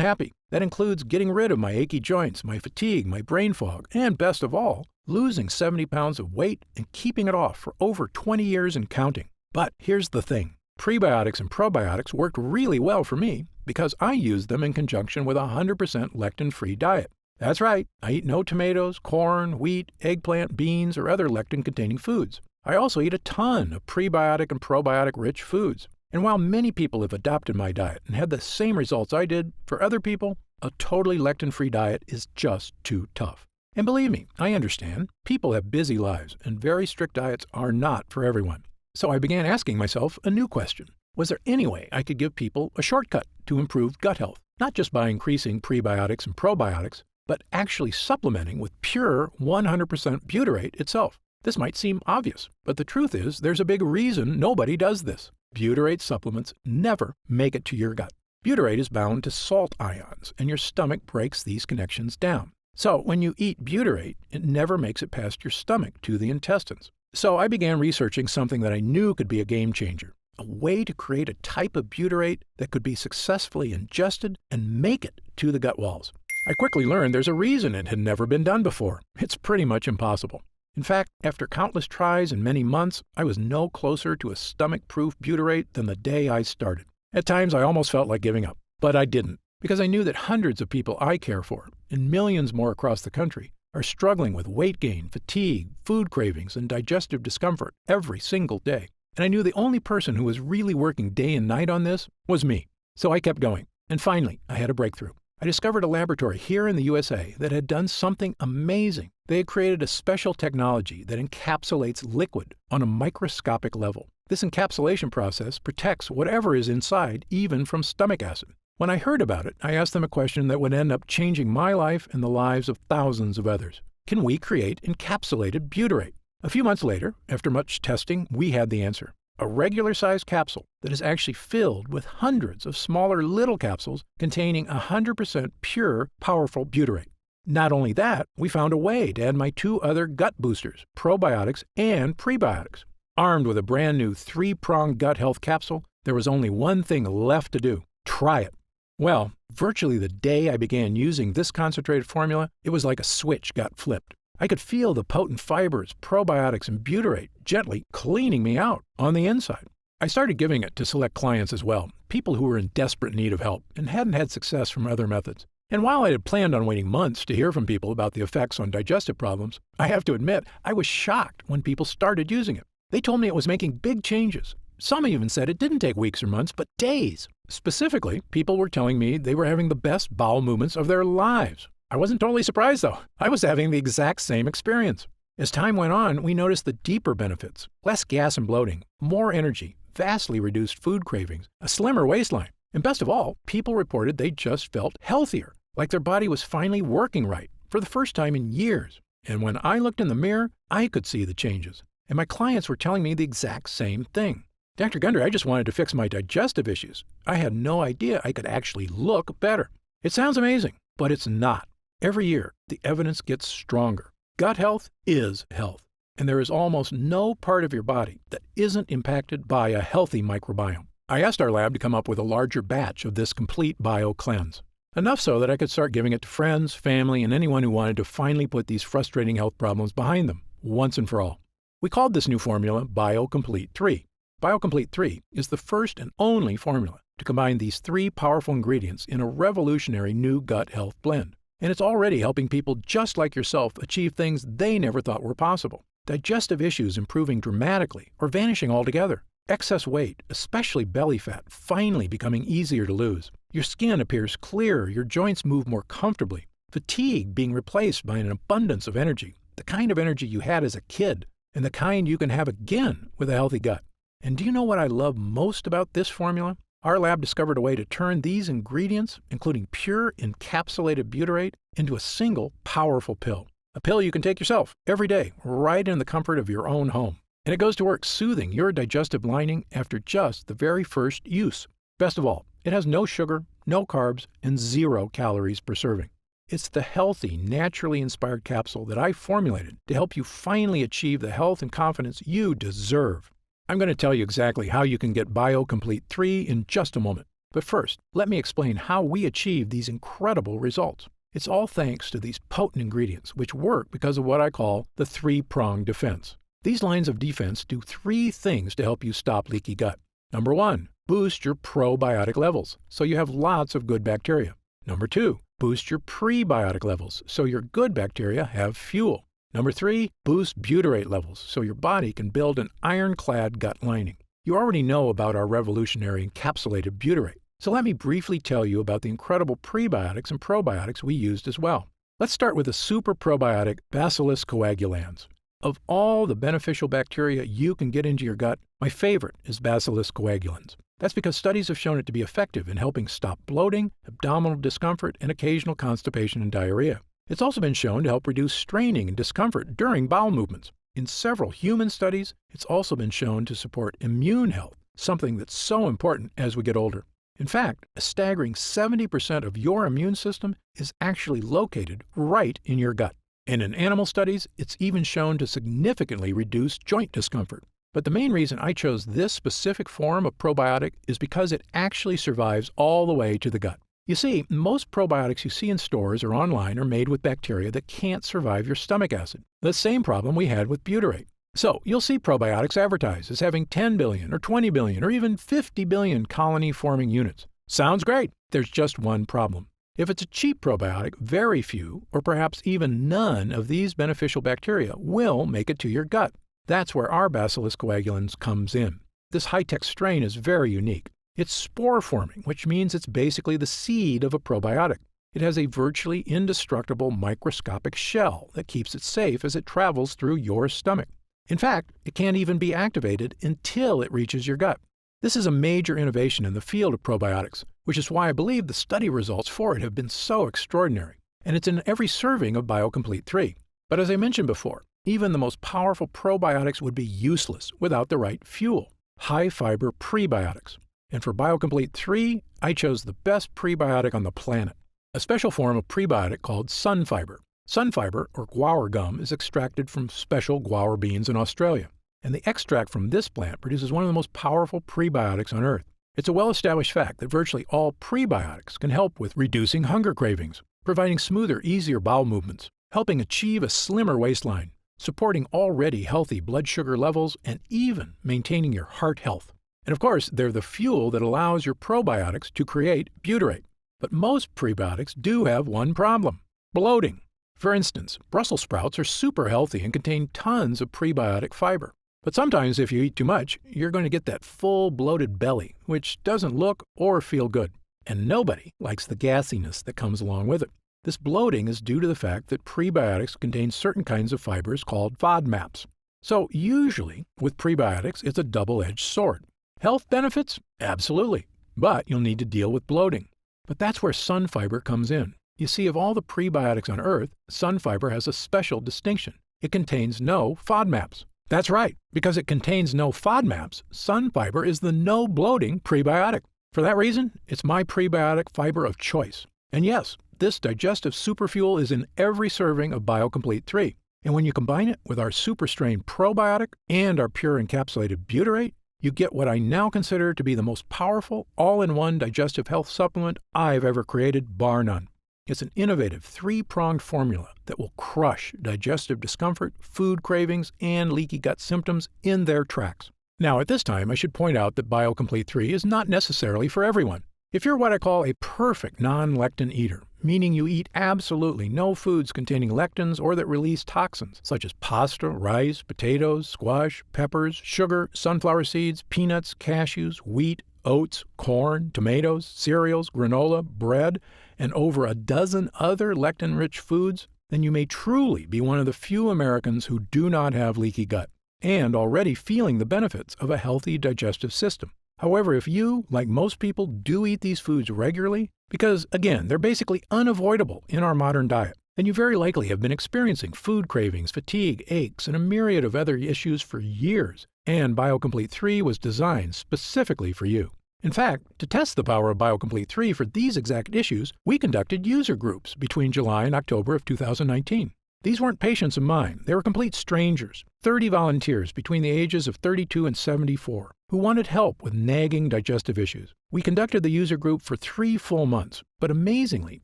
B: happy. That includes getting rid of my achy joints, my fatigue, my brain fog, and best of all, losing 70 pounds of weight and keeping it off for over 20 years and counting. But here's the thing. Prebiotics and probiotics worked really well for me because I used them in conjunction with a 100% lectin-free diet. That's right, I eat no tomatoes, corn, wheat, eggplant, beans, or other lectin-containing foods. I also eat a ton of prebiotic and probiotic-rich foods. And while many people have adopted my diet and had the same results I did, for other people, a totally lectin-free diet is just too tough. And believe me, I understand. People have busy lives, and very strict diets are not for everyone. So I began asking myself a new question. Was there any way I could give people a shortcut to improved gut health? Not just by increasing prebiotics and probiotics, but actually supplementing with pure 100% butyrate itself. This might seem obvious, but the truth is there's a big reason nobody does this. Butyrate supplements never make it to your gut. Butyrate is bound to salt ions, and your stomach breaks these connections down. So when you eat butyrate, it never makes it past your stomach to the intestines. So I began researching something that I knew could be a game changer, a way to create a type of butyrate that could be successfully ingested and make it to the gut walls. I quickly learned there's a reason it had never been done before. It's pretty much impossible. In fact, after countless tries and many months, I was no closer to a stomach-proof butyrate than the day I started. At times, I almost felt like giving up, but I didn't, because I knew that hundreds of people I care for, and millions more across the country, are struggling with weight gain, fatigue, food cravings, and digestive discomfort every single day. And I knew the only person who was really working day and night on this was me. So I kept going. And finally, I had a breakthrough. I discovered a laboratory here in the USA that had done something amazing. They had created a special technology that encapsulates liquid on a microscopic level. This encapsulation process protects whatever is inside, even from stomach acid. When I heard about it, I asked them a question that would end up changing my life and the lives of thousands of others. Can we create encapsulated butyrate? A few months later, after much testing, we had the answer. A regular-sized capsule that is actually filled with hundreds of smaller little capsules containing 100% pure, powerful butyrate. Not only that, we found a way to add my 2 other gut boosters, probiotics and prebiotics. Armed with a brand new 3-pronged gut health capsule, there was only one thing left to do: try it. Well, virtually the day I began using this concentrated formula, it was like a switch got flipped. I could feel the potent fibers, probiotics, and butyrate gently cleaning me out on the inside. I started giving it to select clients as well, people who were in desperate need of help and hadn't had success from other methods. And while I had planned on waiting months to hear from people about the effects on digestive problems, I have to admit I was shocked when people started using it. They told me it was making big changes. Some even said it didn't take weeks or months, but days. Specifically, people were telling me they were having the best bowel movements of their lives. I wasn't totally surprised, though. I was having the exact same experience. As time went on, we noticed the deeper benefits: less gas and bloating, more energy, vastly reduced food cravings, a slimmer waistline, and best of all, people reported they just felt healthier, like their body was finally working right, for the first time in years. And when I looked in the mirror, I could see the changes, and my clients were telling me the exact same thing. Dr. Gunder, I just wanted to fix my digestive issues. I had no idea I could actually look better. It sounds amazing, but it's not. Every year, the evidence gets stronger. Gut health is health, and there is almost no part of your body that isn't impacted by a healthy microbiome. I asked our lab to come up with a larger batch of this complete bio cleanse, enough so that I could start giving it to friends, family, and anyone who wanted to finally put these frustrating health problems behind them, once and for all. We called this new formula BioComplete 3. BioComplete 3 is the first and only formula to combine these 3 powerful ingredients in a revolutionary new gut health blend. And it's already helping people just like yourself achieve things they never thought were possible. Digestive issues improving dramatically or vanishing altogether. Excess weight, especially belly fat, finally becoming easier to lose. Your skin appears clearer, your joints move more comfortably. Fatigue being replaced by an abundance of energy, the kind of energy you had as a kid, and the kind you can have again with a healthy gut. And do you know what I love most about this formula? Our lab discovered a way to turn these ingredients, including pure encapsulated butyrate, into a single powerful pill. A pill you can take yourself every day, right in the comfort of your own home. And it goes to work soothing your digestive lining after just the very first use. Best of all, it has no sugar, no carbs, and 0 calories per serving. It's the healthy, naturally inspired capsule that I formulated to help you finally achieve the health and confidence you deserve. I'm going to tell you exactly how you can get BioComplete 3 in just a moment. But first, let me explain how we achieve these incredible results. It's all thanks to these potent ingredients, which work because of what I call the 3-pronged defense. These lines of defense do 3 things to help you stop leaky gut. Number 1, boost your probiotic levels, so you have lots of good bacteria. Number 2, boost your prebiotic levels, so your good bacteria have fuel. Number 3, boost butyrate levels, so your body can build an ironclad gut lining. You already know about our revolutionary encapsulated butyrate, so let me briefly tell you about the incredible prebiotics and probiotics we used as well. Let's start with the super probiotic Bacillus coagulans. Of all the beneficial bacteria you can get into your gut, my favorite is Bacillus coagulans. That's because studies have shown it to be effective in helping stop bloating, abdominal discomfort, and occasional constipation and diarrhea. It's also been shown to help reduce straining and discomfort during bowel movements. In several human studies, it's also been shown to support immune health, something that's so important as we get older. In fact, a staggering 70% of your immune system is actually located right in your gut. And in animal studies, it's even shown to significantly reduce joint discomfort. But the main reason I chose this specific form of probiotic is because it actually survives all the way to the gut. You see, most probiotics you see in stores or online are made with bacteria that can't survive your stomach acid, the same problem we had with butyrate. So you'll see probiotics advertised as having 10 billion or 20 billion or even 50 billion colony-forming units. Sounds great. There's just one problem. If it's a cheap probiotic, very few or perhaps even none of these beneficial bacteria will make it to your gut. That's where our Bacillus coagulans comes in. this high-tech strain is very unique. It's spore-forming, which means it's basically the seed of a probiotic. It has a virtually indestructible microscopic shell that keeps it safe as it travels through your stomach. In fact, it can't even be activated until it reaches your gut. This is a major innovation in the field of probiotics, which is why I believe the study results for it have been so extraordinary. And it's in every serving of BioComplete 3. But as I mentioned before, even the most powerful probiotics would be useless without the right fuel, high-fiber prebiotics. And for BioComplete 3, I chose the best prebiotic on the planet, a special form of prebiotic called sunfiber. Sunfiber, or guar gum, is extracted from special guar beans in Australia. And the extract from this plant produces one of the most powerful prebiotics on Earth. It's a well-established fact that virtually all prebiotics can help with reducing hunger cravings, providing smoother, easier bowel movements, helping achieve a slimmer waistline, supporting already healthy blood sugar levels, and even maintaining your heart health. And of course, they're the fuel that allows your probiotics to create butyrate. But most prebiotics do have one problem: bloating. For instance, Brussels sprouts are super healthy and contain tons of prebiotic fiber. But sometimes if you eat too much, you're going to get that full bloated belly, which doesn't look or feel good. And nobody likes the gassiness that comes along with it. This bloating is due to the fact that prebiotics contain certain kinds of fibers called FODMAPs. So usually, with prebiotics, it's a double-edged sword. Health benefits? Absolutely. But you'll need to deal with bloating. But that's where sunfiber comes in. You see, of all the prebiotics on Earth, sunfiber has a special distinction. It contains no FODMAPs. That's right. Because it contains no FODMAPs, sunfiber is the no bloating prebiotic. For that reason, it's my prebiotic fiber of choice. And yes, this digestive superfuel is in every serving of BioComplete 3. And when you combine it with our Super Strain probiotic and our pure encapsulated butyrate, you get what I now consider to be the most powerful all-in-one digestive health supplement I've ever created, bar none. It's an innovative three-pronged formula that will crush digestive discomfort, food cravings, and leaky gut symptoms in their tracks. Now, at this time, I should point out that BioComplete 3 is not necessarily for everyone. If you're what I call a perfect non-lectin eater, meaning you eat absolutely no foods containing lectins or that release toxins, such as pasta, rice, potatoes, squash, peppers, sugar, sunflower seeds, peanuts, cashews, wheat, oats, corn, tomatoes, cereals, granola, bread, and over a dozen other lectin-rich foods, then you may truly be one of the few Americans who do not have leaky gut and already feeling the benefits of a healthy digestive system. However, if you, like most people, do eat these foods regularly, because, again, they're basically unavoidable in our modern diet, then you very likely have been experiencing food cravings, fatigue, aches, and a myriad of other issues for years, and BioComplete 3 was designed specifically for you. In fact, to test the power of BioComplete 3 for these exact issues, we conducted user groups between July and October of 2019. These weren't patients of mine. They were complete strangers, 30 volunteers between the ages of 32 and 74, who wanted help with nagging digestive issues. We conducted the user group for 3 full months, but amazingly,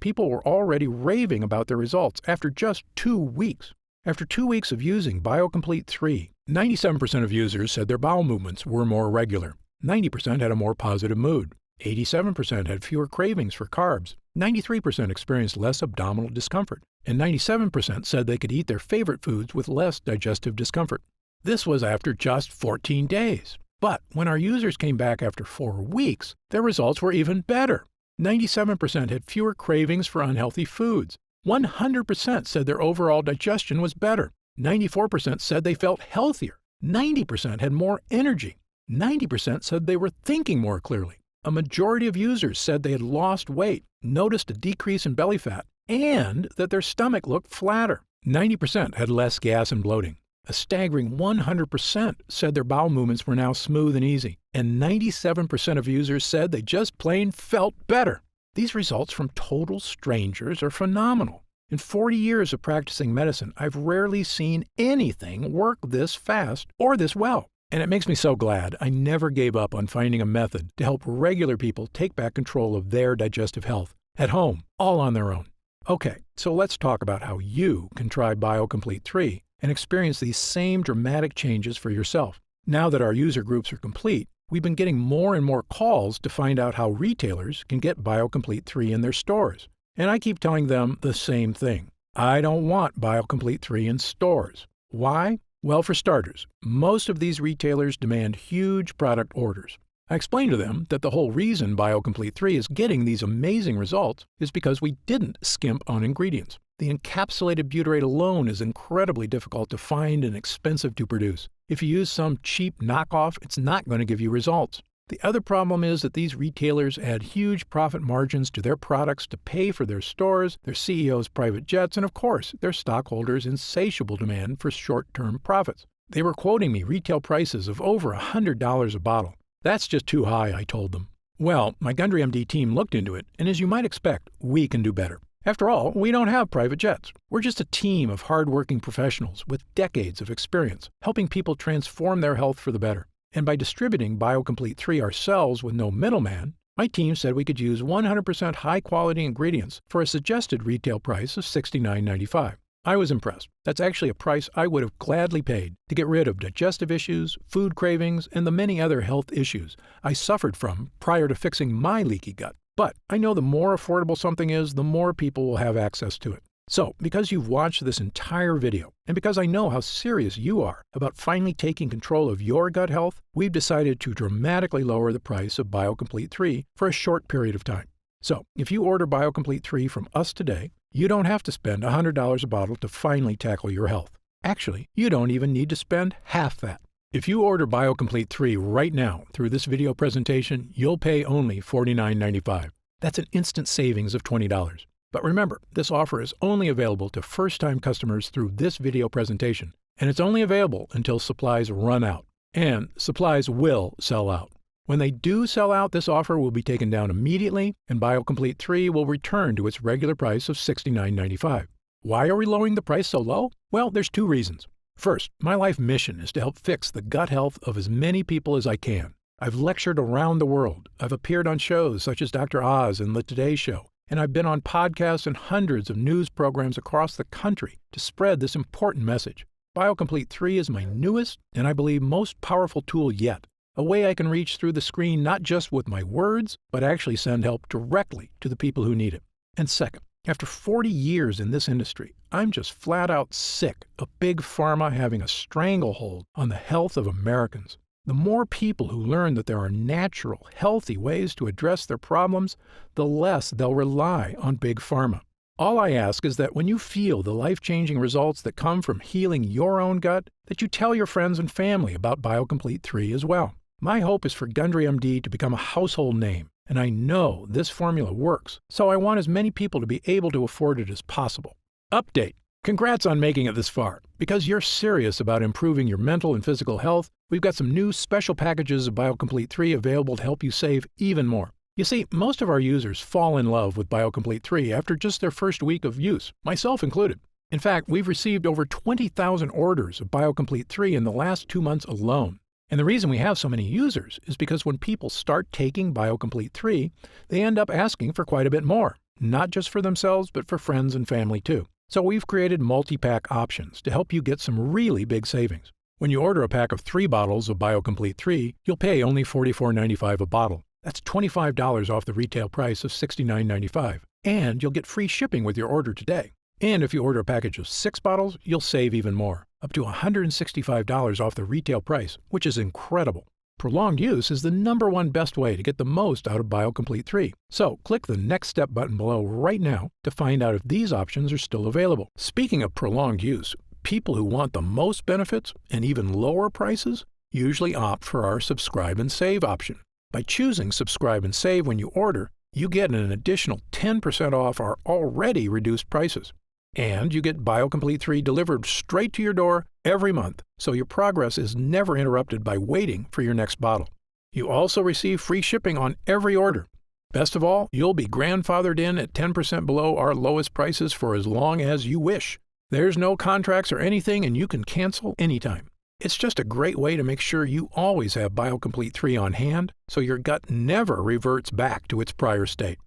B: people were already raving about their results after just 2 weeks. After 2 weeks of using BioComplete 3, 97% of users said their bowel movements were more regular. 90% had a more positive mood. 87% had fewer cravings for carbs. 93% experienced less abdominal discomfort. And 97% said they could eat their favorite foods with less digestive discomfort. This was after just 14 days. But when our users came back after 4 weeks, their results were even better. 97% had fewer cravings for unhealthy foods. 100% said their overall digestion was better. 94% said they felt healthier. 90% had more energy. 90% said they were thinking more clearly. A majority of users said they had lost weight, noticed a decrease in belly fat, and that their stomach looked flatter. 90% had less gas and bloating. A staggering 100% said their bowel movements were now smooth and easy. And 97% of users said they just plain felt better. These results from total strangers are phenomenal. In 40 years of practicing medicine, I've rarely seen anything work this fast or this well. And it makes me so glad I never gave up on finding a method to help regular people take back control of their digestive health, at home, all on their own. Okay, so let's talk about how you can try BioComplete 3 and experience these same dramatic changes for yourself. Now that our user groups are complete, we've been getting more and more calls to find out how retailers can get BioComplete 3 in their stores. And I keep telling them the same thing. I don't want BioComplete 3 in stores. Why? Well, for starters, most of these retailers demand huge product orders. I explained to them that the whole reason BioComplete 3 is getting these amazing results is because we didn't skimp on ingredients. The encapsulated butyrate alone is incredibly difficult to find and expensive to produce. If you use some cheap knockoff, it's not going to give you results. The other problem is that these retailers add huge profit margins to their products to pay for their stores, their CEOs' private jets, and of course, their stockholders' insatiable demand for short-term profits. They were quoting me retail prices of over $100 a bottle. That's just too high, I told them. Well, my Gundry MD team looked into it, and as you might expect, we can do better. After all, we don't have private jets. We're just a team of hard-working professionals with decades of experience, helping people transform their health for the better. And by distributing BioComplete 3 ourselves with no middleman, my team said we could use 100% high-quality ingredients for a suggested retail price of $69.95. I was impressed. That's actually a price I would have gladly paid to get rid of digestive issues, food cravings, and the many other health issues I suffered from prior to fixing my leaky gut. But I know the more affordable something is, the more people will have access to it. So, because you've watched this entire video, and because I know how serious you are about finally taking control of your gut health, we've decided to dramatically lower the price of BioComplete 3 for a short period of time. So, if you order BioComplete 3 from us today, you don't have to spend $100 a bottle to finally tackle your health. Actually, you don't even need to spend half that. If you order BioComplete 3 right now through this video presentation, you'll pay only $49.95. That's an instant savings of $20. But remember, this offer is only available to first-time customers through this video presentation, and it's only available until supplies run out. And supplies will sell out. When they do sell out, this offer will be taken down immediately, and BioComplete 3 will return to its regular price of $69.95. Why are we lowering the price so low? Well, there's two reasons. First, my life mission is to help fix the gut health of as many people as I can. I've lectured around the world. I've appeared on shows such as Dr. Oz and The Today Show, and I've been on podcasts and hundreds of news programs across the country to spread this important message. BioComplete 3 is my newest and I believe most powerful tool yet, a way I can reach through the screen not just with my words, but actually send help directly to the people who need it. And second, after 40 years in this industry, I'm just flat out sick of big pharma having a stranglehold on the health of Americans. The more people who learn that there are natural, healthy ways to address their problems, the less they'll rely on big pharma. All I ask is that when you feel the life-changing results that come from healing your own gut, that you tell your friends and family about BioComplete 3 as well. My hope is for Gundry MD to become a household name, and I know this formula works, so I want as many people to be able to afford it as possible. Update. Congrats on making it this far. Because you're serious about improving your mental and physical health, we've got some new special packages of BioComplete 3 available to help you save even more. You see, most of our users fall in love with BioComplete 3 after just their first week of use, myself included. In fact, we've received over 20,000 orders of BioComplete 3 in the last 2 months alone. And the reason we have so many users is because when people start taking BioComplete 3, they end up asking for quite a bit more, not just for themselves, but for friends and family too. So we've created multi-pack options to help you get some really big savings. When you order a pack of 3 bottles of BioComplete 3, you'll pay only $44.95 a bottle. That's $25 off the retail price of $69.95. And you'll get free shipping with your order today. And if you order a package of 6 bottles, you'll save even more, up to $165 off the retail price, which is incredible. Prolonged use is the #1 best way to get the most out of BioComplete 3. So click the Next Step button below right now to find out if these options are still available. Speaking of prolonged use, people who want the most benefits and even lower prices usually opt for our Subscribe and Save option. By choosing Subscribe and Save when you order, you get an additional 10% off our already reduced prices. And you get BioComplete 3 delivered straight to your door every month, so your progress is never interrupted by waiting for your next bottle. You also receive free shipping on every order. Best of all, you'll be grandfathered in at 10% below our lowest prices for as long as you wish. There's no contracts or anything, and you can cancel anytime. It's just a great way to make sure you always have BioComplete 3 on hand, so your gut never reverts back to its prior state.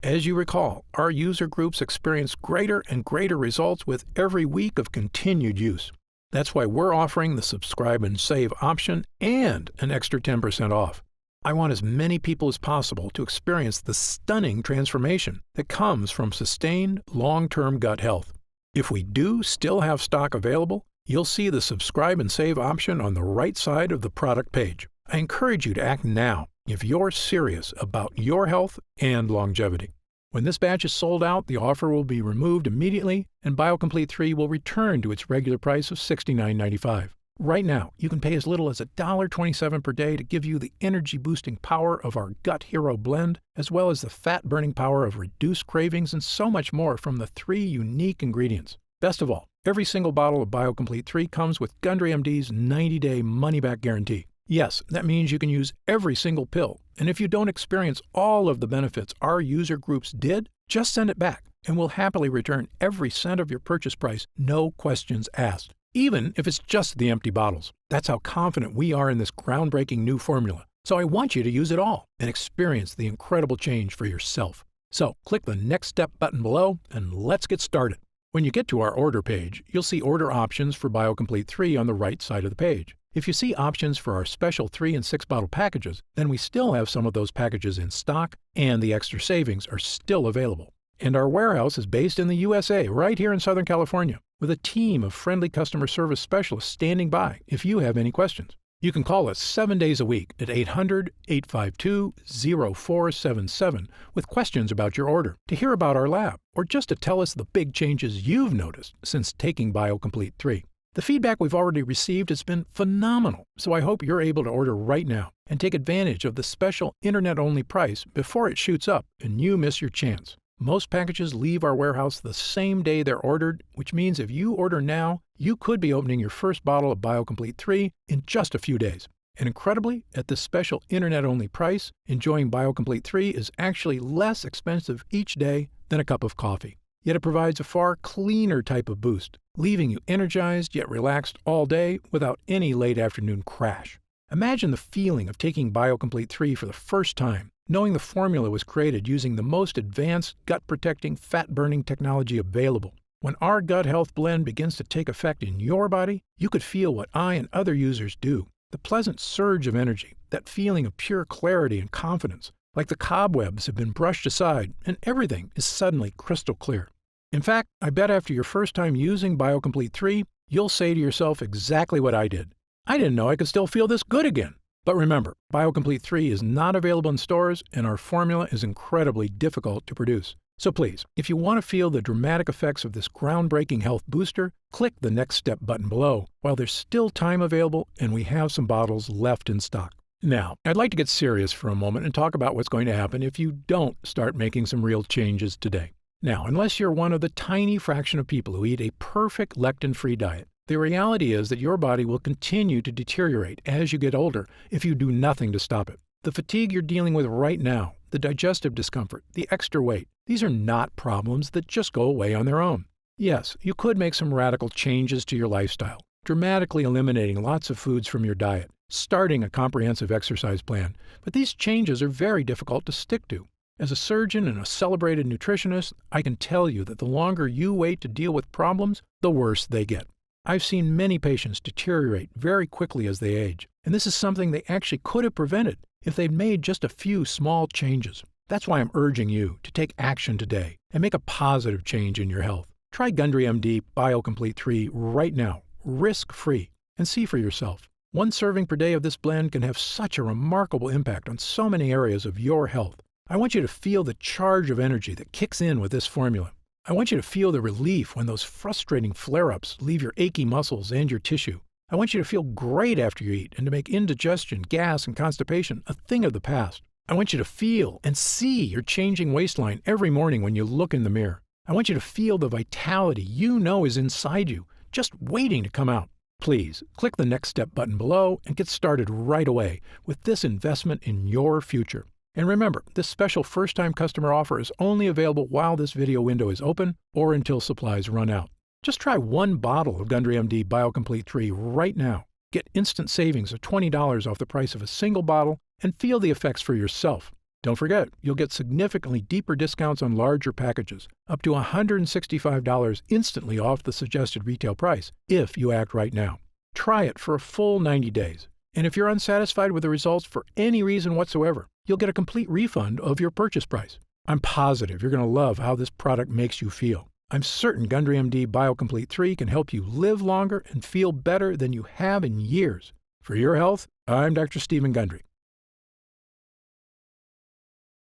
B: As you recall, our user groups experience greater and greater results with every week of continued use. That's why we're offering the Subscribe and Save option and an extra 10% off. I want as many people as possible to experience the stunning transformation that comes from sustained, long-term gut health. If we do still have stock available, You'll see the subscribe and save option on the right side of the product page. I encourage you to act now if you're serious about your health and longevity. When this batch is sold out, the offer will be removed immediately, and BioComplete 3 will return to its regular price of $69.95. Right now, you can pay as little as $1.27 per day to give you the energy-boosting power of our Gut Hero blend, as well as the fat-burning power of reduced cravings and so much more from the 3 unique ingredients. Best of all, every single bottle of BioComplete 3 comes with Gundry MD's 90-day money-back guarantee. Yes, that means you can use every single pill, and if you don't experience all of the benefits our user groups did, just send it back, and we'll happily return every cent of your purchase price, no questions asked. Even if it's just the empty bottles. That's how confident we are in this groundbreaking new formula. So I want you to use it all and experience the incredible change for yourself. So click the Next Step button below and let's get started. When you get to our order page, you'll see order options for BioComplete 3 on the right side of the page. If you see options for our special 3 and 6 bottle packages, then we still have some of those packages in stock and the extra savings are still available. And our warehouse is based in the USA, right here in Southern California, with a team of friendly customer service specialists standing by if you have any questions. You can call us 7 days a week at 800-852-0477 with questions about your order, to hear about our lab, or just to tell us the big changes you've noticed since taking BioComplete 3. The feedback we've already received has been phenomenal, so I hope you're able to order right now and take advantage of the special internet-only price before it shoots up and you miss your chance. Most packages leave our warehouse the same day they're ordered, which means if you order now, you could be opening your first bottle of BioComplete 3 in just a few days. And incredibly, at this special internet-only price, enjoying BioComplete 3 is actually less expensive each day than a cup of coffee. Yet it provides a far cleaner type of boost, leaving you energized yet relaxed all day without any late afternoon crash. Imagine the feeling of taking BioComplete 3 for the first time, knowing the formula was created using the most advanced gut-protecting, fat-burning technology available. When our gut health blend begins to take effect in your body, you could feel what I and other users do. The pleasant surge of energy, that feeling of pure clarity and confidence, like the cobwebs have been brushed aside and everything is suddenly crystal clear. In fact, I bet after your first time using BioComplete 3, you'll say to yourself exactly what I did. I didn't know I could still feel this good again. But remember, BioComplete 3 is not available in stores, and our formula is incredibly difficult to produce. So please, if you want to feel the dramatic effects of this groundbreaking health booster, click the Next Step button below while there's still time available and we have some bottles left in stock. Now, I'd like to get serious for a moment and talk about what's going to happen if you don't start making some real changes today. Now, unless you're one of the tiny fraction of people who eat a perfect lectin-free diet, the reality is that your body will continue to deteriorate as you get older if you do nothing to stop it. The fatigue you're dealing with right now, the digestive discomfort, the extra weight, these are not problems that just go away on their own. Yes, you could make some radical changes to your lifestyle, dramatically eliminating lots of foods from your diet, starting a comprehensive exercise plan, but these changes are very difficult to stick to. As a surgeon and a celebrated nutritionist, I can tell you that the longer you wait to deal with problems, the worse they get. I've seen many patients deteriorate very quickly as they age, and this is something they actually could have prevented if they'd made just a few small changes. That's why I'm urging you to take action today and make a positive change in your health. Try Gundry MD BioComplete 3 right now, risk-free, and see for yourself. One serving per day of this blend can have such a remarkable impact on so many areas of your health. I want you to feel the charge of energy that kicks in with this formula. I want you to feel the relief when those frustrating flare-ups leave your achy muscles and your tissue. I want you to feel great after you eat and to make indigestion, gas, and constipation a thing of the past. I want you to feel and see your changing waistline every morning when you look in the mirror. I want you to feel the vitality you know is inside you, just waiting to come out. Please, click the Next Step button below and get started right away with this investment in your future. And remember, this special first-time customer offer is only available while this video window is open or until supplies run out. Just try one bottle of Gundry MD BioComplete 3 right now. Get instant savings of $20 off the price of a single bottle and feel the effects for yourself. Don't forget, you'll get significantly deeper discounts on larger packages, up to $165 instantly off the suggested retail price if you act right now. Try it for a full 90 days. And if you're unsatisfied with the results for any reason whatsoever, you'll get a complete refund of your purchase price. I'm positive you're going to love how this product makes you feel. I'm certain Gundry MD BioComplete 3 can help you live longer and feel better than you have in years. For your health, I'm Dr. Stephen Gundry.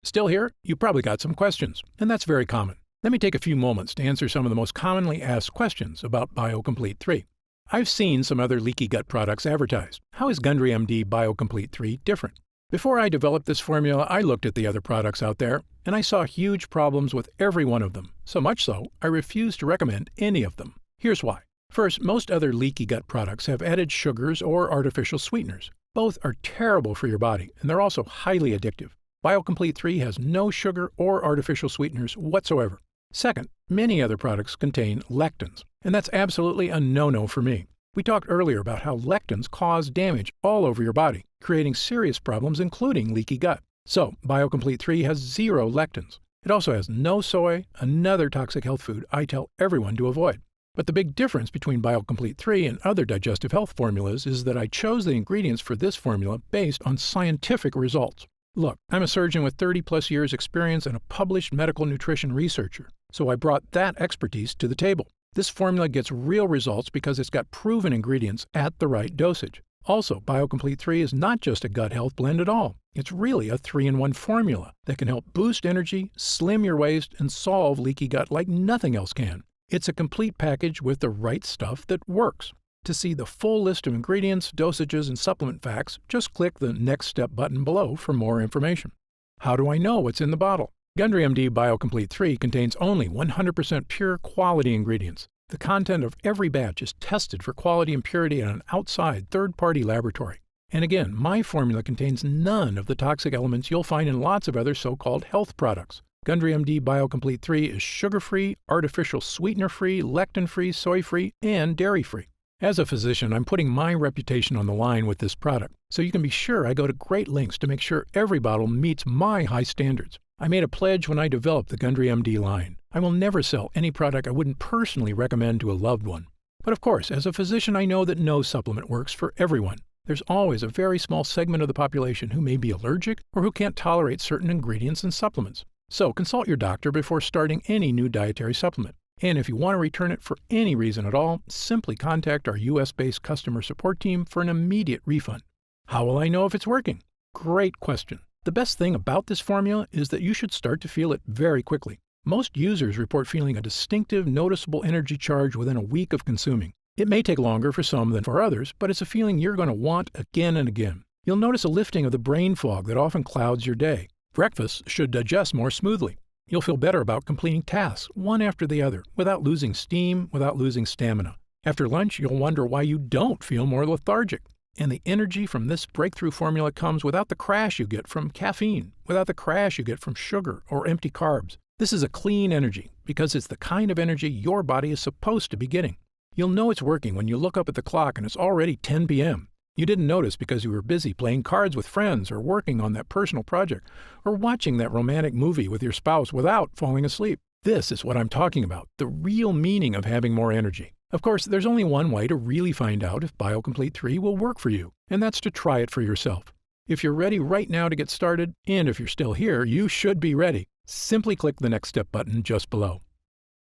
B: Still here? You probably got some questions, and that's very common. Let me take a few moments to answer some of the most commonly asked questions about BioComplete 3. I've seen some other leaky gut products advertised. How is Gundry MD BioComplete 3 different? Before I developed this formula, I looked at the other products out there, and I saw huge problems with every one of them. So much so, I refuse to recommend any of them. Here's why. First, most other leaky gut products have added sugars or artificial sweeteners. Both are terrible for your body, and they're also highly addictive. BioComplete 3 has no sugar or artificial sweeteners whatsoever. Second, many other products contain lectins, and that's absolutely a no-no for me. We talked earlier about how lectins cause damage all over your body, creating serious problems including leaky gut. So, BioComplete 3 has 0 lectins. It also has no soy, another toxic health food I tell everyone to avoid. But the big difference between BioComplete 3 and other digestive health formulas is that I chose the ingredients for this formula based on scientific results. Look, I'm a surgeon with 30-plus years experience and a published medical nutrition researcher, so I brought that expertise to the table. This formula gets real results because it's got proven ingredients at the right dosage. Also, BioComplete 3 is not just a gut health blend at all. It's really a 3-in-1 formula that can help boost energy, slim your waist, and solve leaky gut like nothing else can. It's a complete package with the right stuff that works. To see the full list of ingredients, dosages, and supplement facts, just click the Next Step button below for more information. How do I know what's in the bottle? Gundry MD BioComplete 3 contains only 100% pure quality ingredients. The content of every batch is tested for quality and purity in an outside third-party laboratory. And again, my formula contains none of the toxic elements you'll find in lots of other so-called health products. Gundry MD BioComplete 3 is sugar-free, artificial sweetener-free, lectin-free, soy-free, and dairy-free. As a physician, I'm putting my reputation on the line with this product, so you can be sure I go to great lengths to make sure every bottle meets my high standards. I made a pledge when I developed the Gundry MD line. I will never sell any product I wouldn't personally recommend to a loved one. But of course, as a physician, I know that no supplement works for everyone. There's always a very small segment of the population who may be allergic or who can't tolerate certain ingredients and supplements. So consult your doctor before starting any new dietary supplement. And if you want to return it for any reason at all, simply contact our US-based customer support team for an immediate refund. How will I know if it's working? Great question. The best thing about this formula is that you should start to feel it very quickly. Most users report feeling a distinctive, noticeable energy charge within a week of consuming. It may take longer for some than for others, but it's a feeling you're going to want again and again. You'll notice a lifting of the brain fog that often clouds your day. Breakfast should digest more smoothly. You'll feel better about completing tasks, one after the other, without losing steam, without losing stamina. After lunch, you'll wonder why you don't feel more lethargic. And the energy from this breakthrough formula comes without the crash you get from caffeine, without the crash you get from sugar or empty carbs. This is a clean energy because it's the kind of energy your body is supposed to be getting. You'll know it's working when you look up at the clock and it's already 10 p.m. You didn't notice because you were busy playing cards with friends or working on that personal project or watching that romantic movie with your spouse without falling asleep. This is what I'm talking about, the real meaning of having more energy. Of course, there's only one way to really find out if BioComplete 3 will work for you, and that's to try it for yourself. If you're ready right now to get started, and if you're still here, you should be ready. Simply click the Next Step button just below.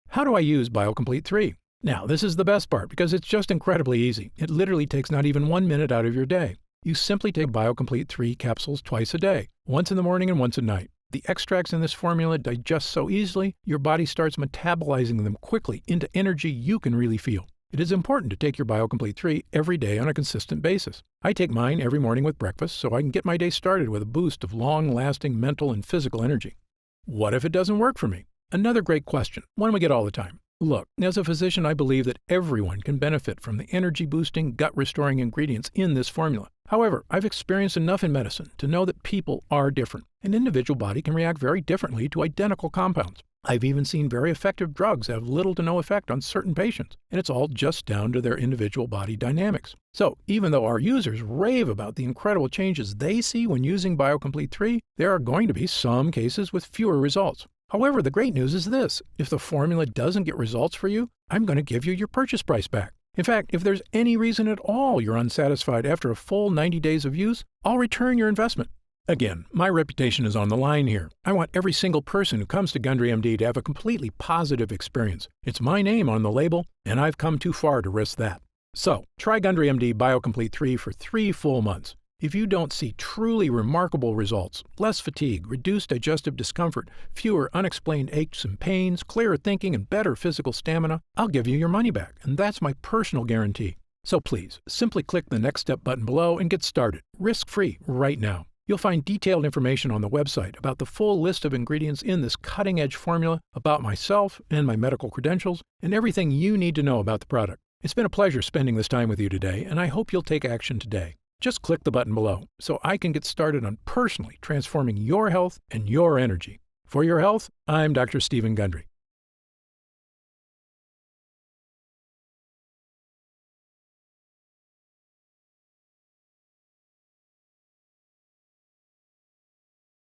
B: How do I use BioComplete 3? Now, this is the best part because it's just incredibly easy. It literally takes not even 1 minute out of your day. You simply take BioComplete 3 capsules twice a day, once in the morning and once at night. The extracts in this formula digest so easily, your body starts metabolizing them quickly into energy you can really feel. It is important to take your BioComplete 3 every day on a consistent basis. I take mine every morning with breakfast so I can get my day started with a boost of long-lasting mental and physical energy. What if it doesn't work for me? Another great question, one we get all the time. Look, as a physician, I believe that everyone can benefit from the energy-boosting, gut-restoring ingredients in this formula. However, I've experienced enough in medicine to know that people are different. An individual body can react very differently to identical compounds. I've even seen very effective drugs have little to no effect on certain patients, and it's all just down to their individual body dynamics. So, even though our users rave about the incredible changes they see when using BioComplete 3, there are going to be some cases with fewer results. However, the great news is this. If the formula doesn't get results for you, I'm going to give you your purchase price back. In fact, if there's any reason at all you're unsatisfied after a full 90 days of use, I'll return your investment. Again, my reputation is on the line here. I want every single person who comes to Gundry MD to have a completely positive experience. It's my name on the label, and I've come too far to risk that. So, try Gundry MD BioComplete 3 for 3 full months. If you don't see truly remarkable results, less fatigue, reduced digestive discomfort, fewer unexplained aches and pains, clearer thinking, and better physical stamina, I'll give you your money back, and that's my personal guarantee. So please, simply click the Next Step button below and get started, risk-free, right now. You'll find detailed information on the website about the full list of ingredients in this cutting-edge formula, about myself and my medical credentials, and everything you need to know about the product. It's been a pleasure spending this time with you today, and I hope you'll take action today. Just click the button below so I can get started on personally transforming your health and your energy. For your health, I'm Dr. Stephen Gundry.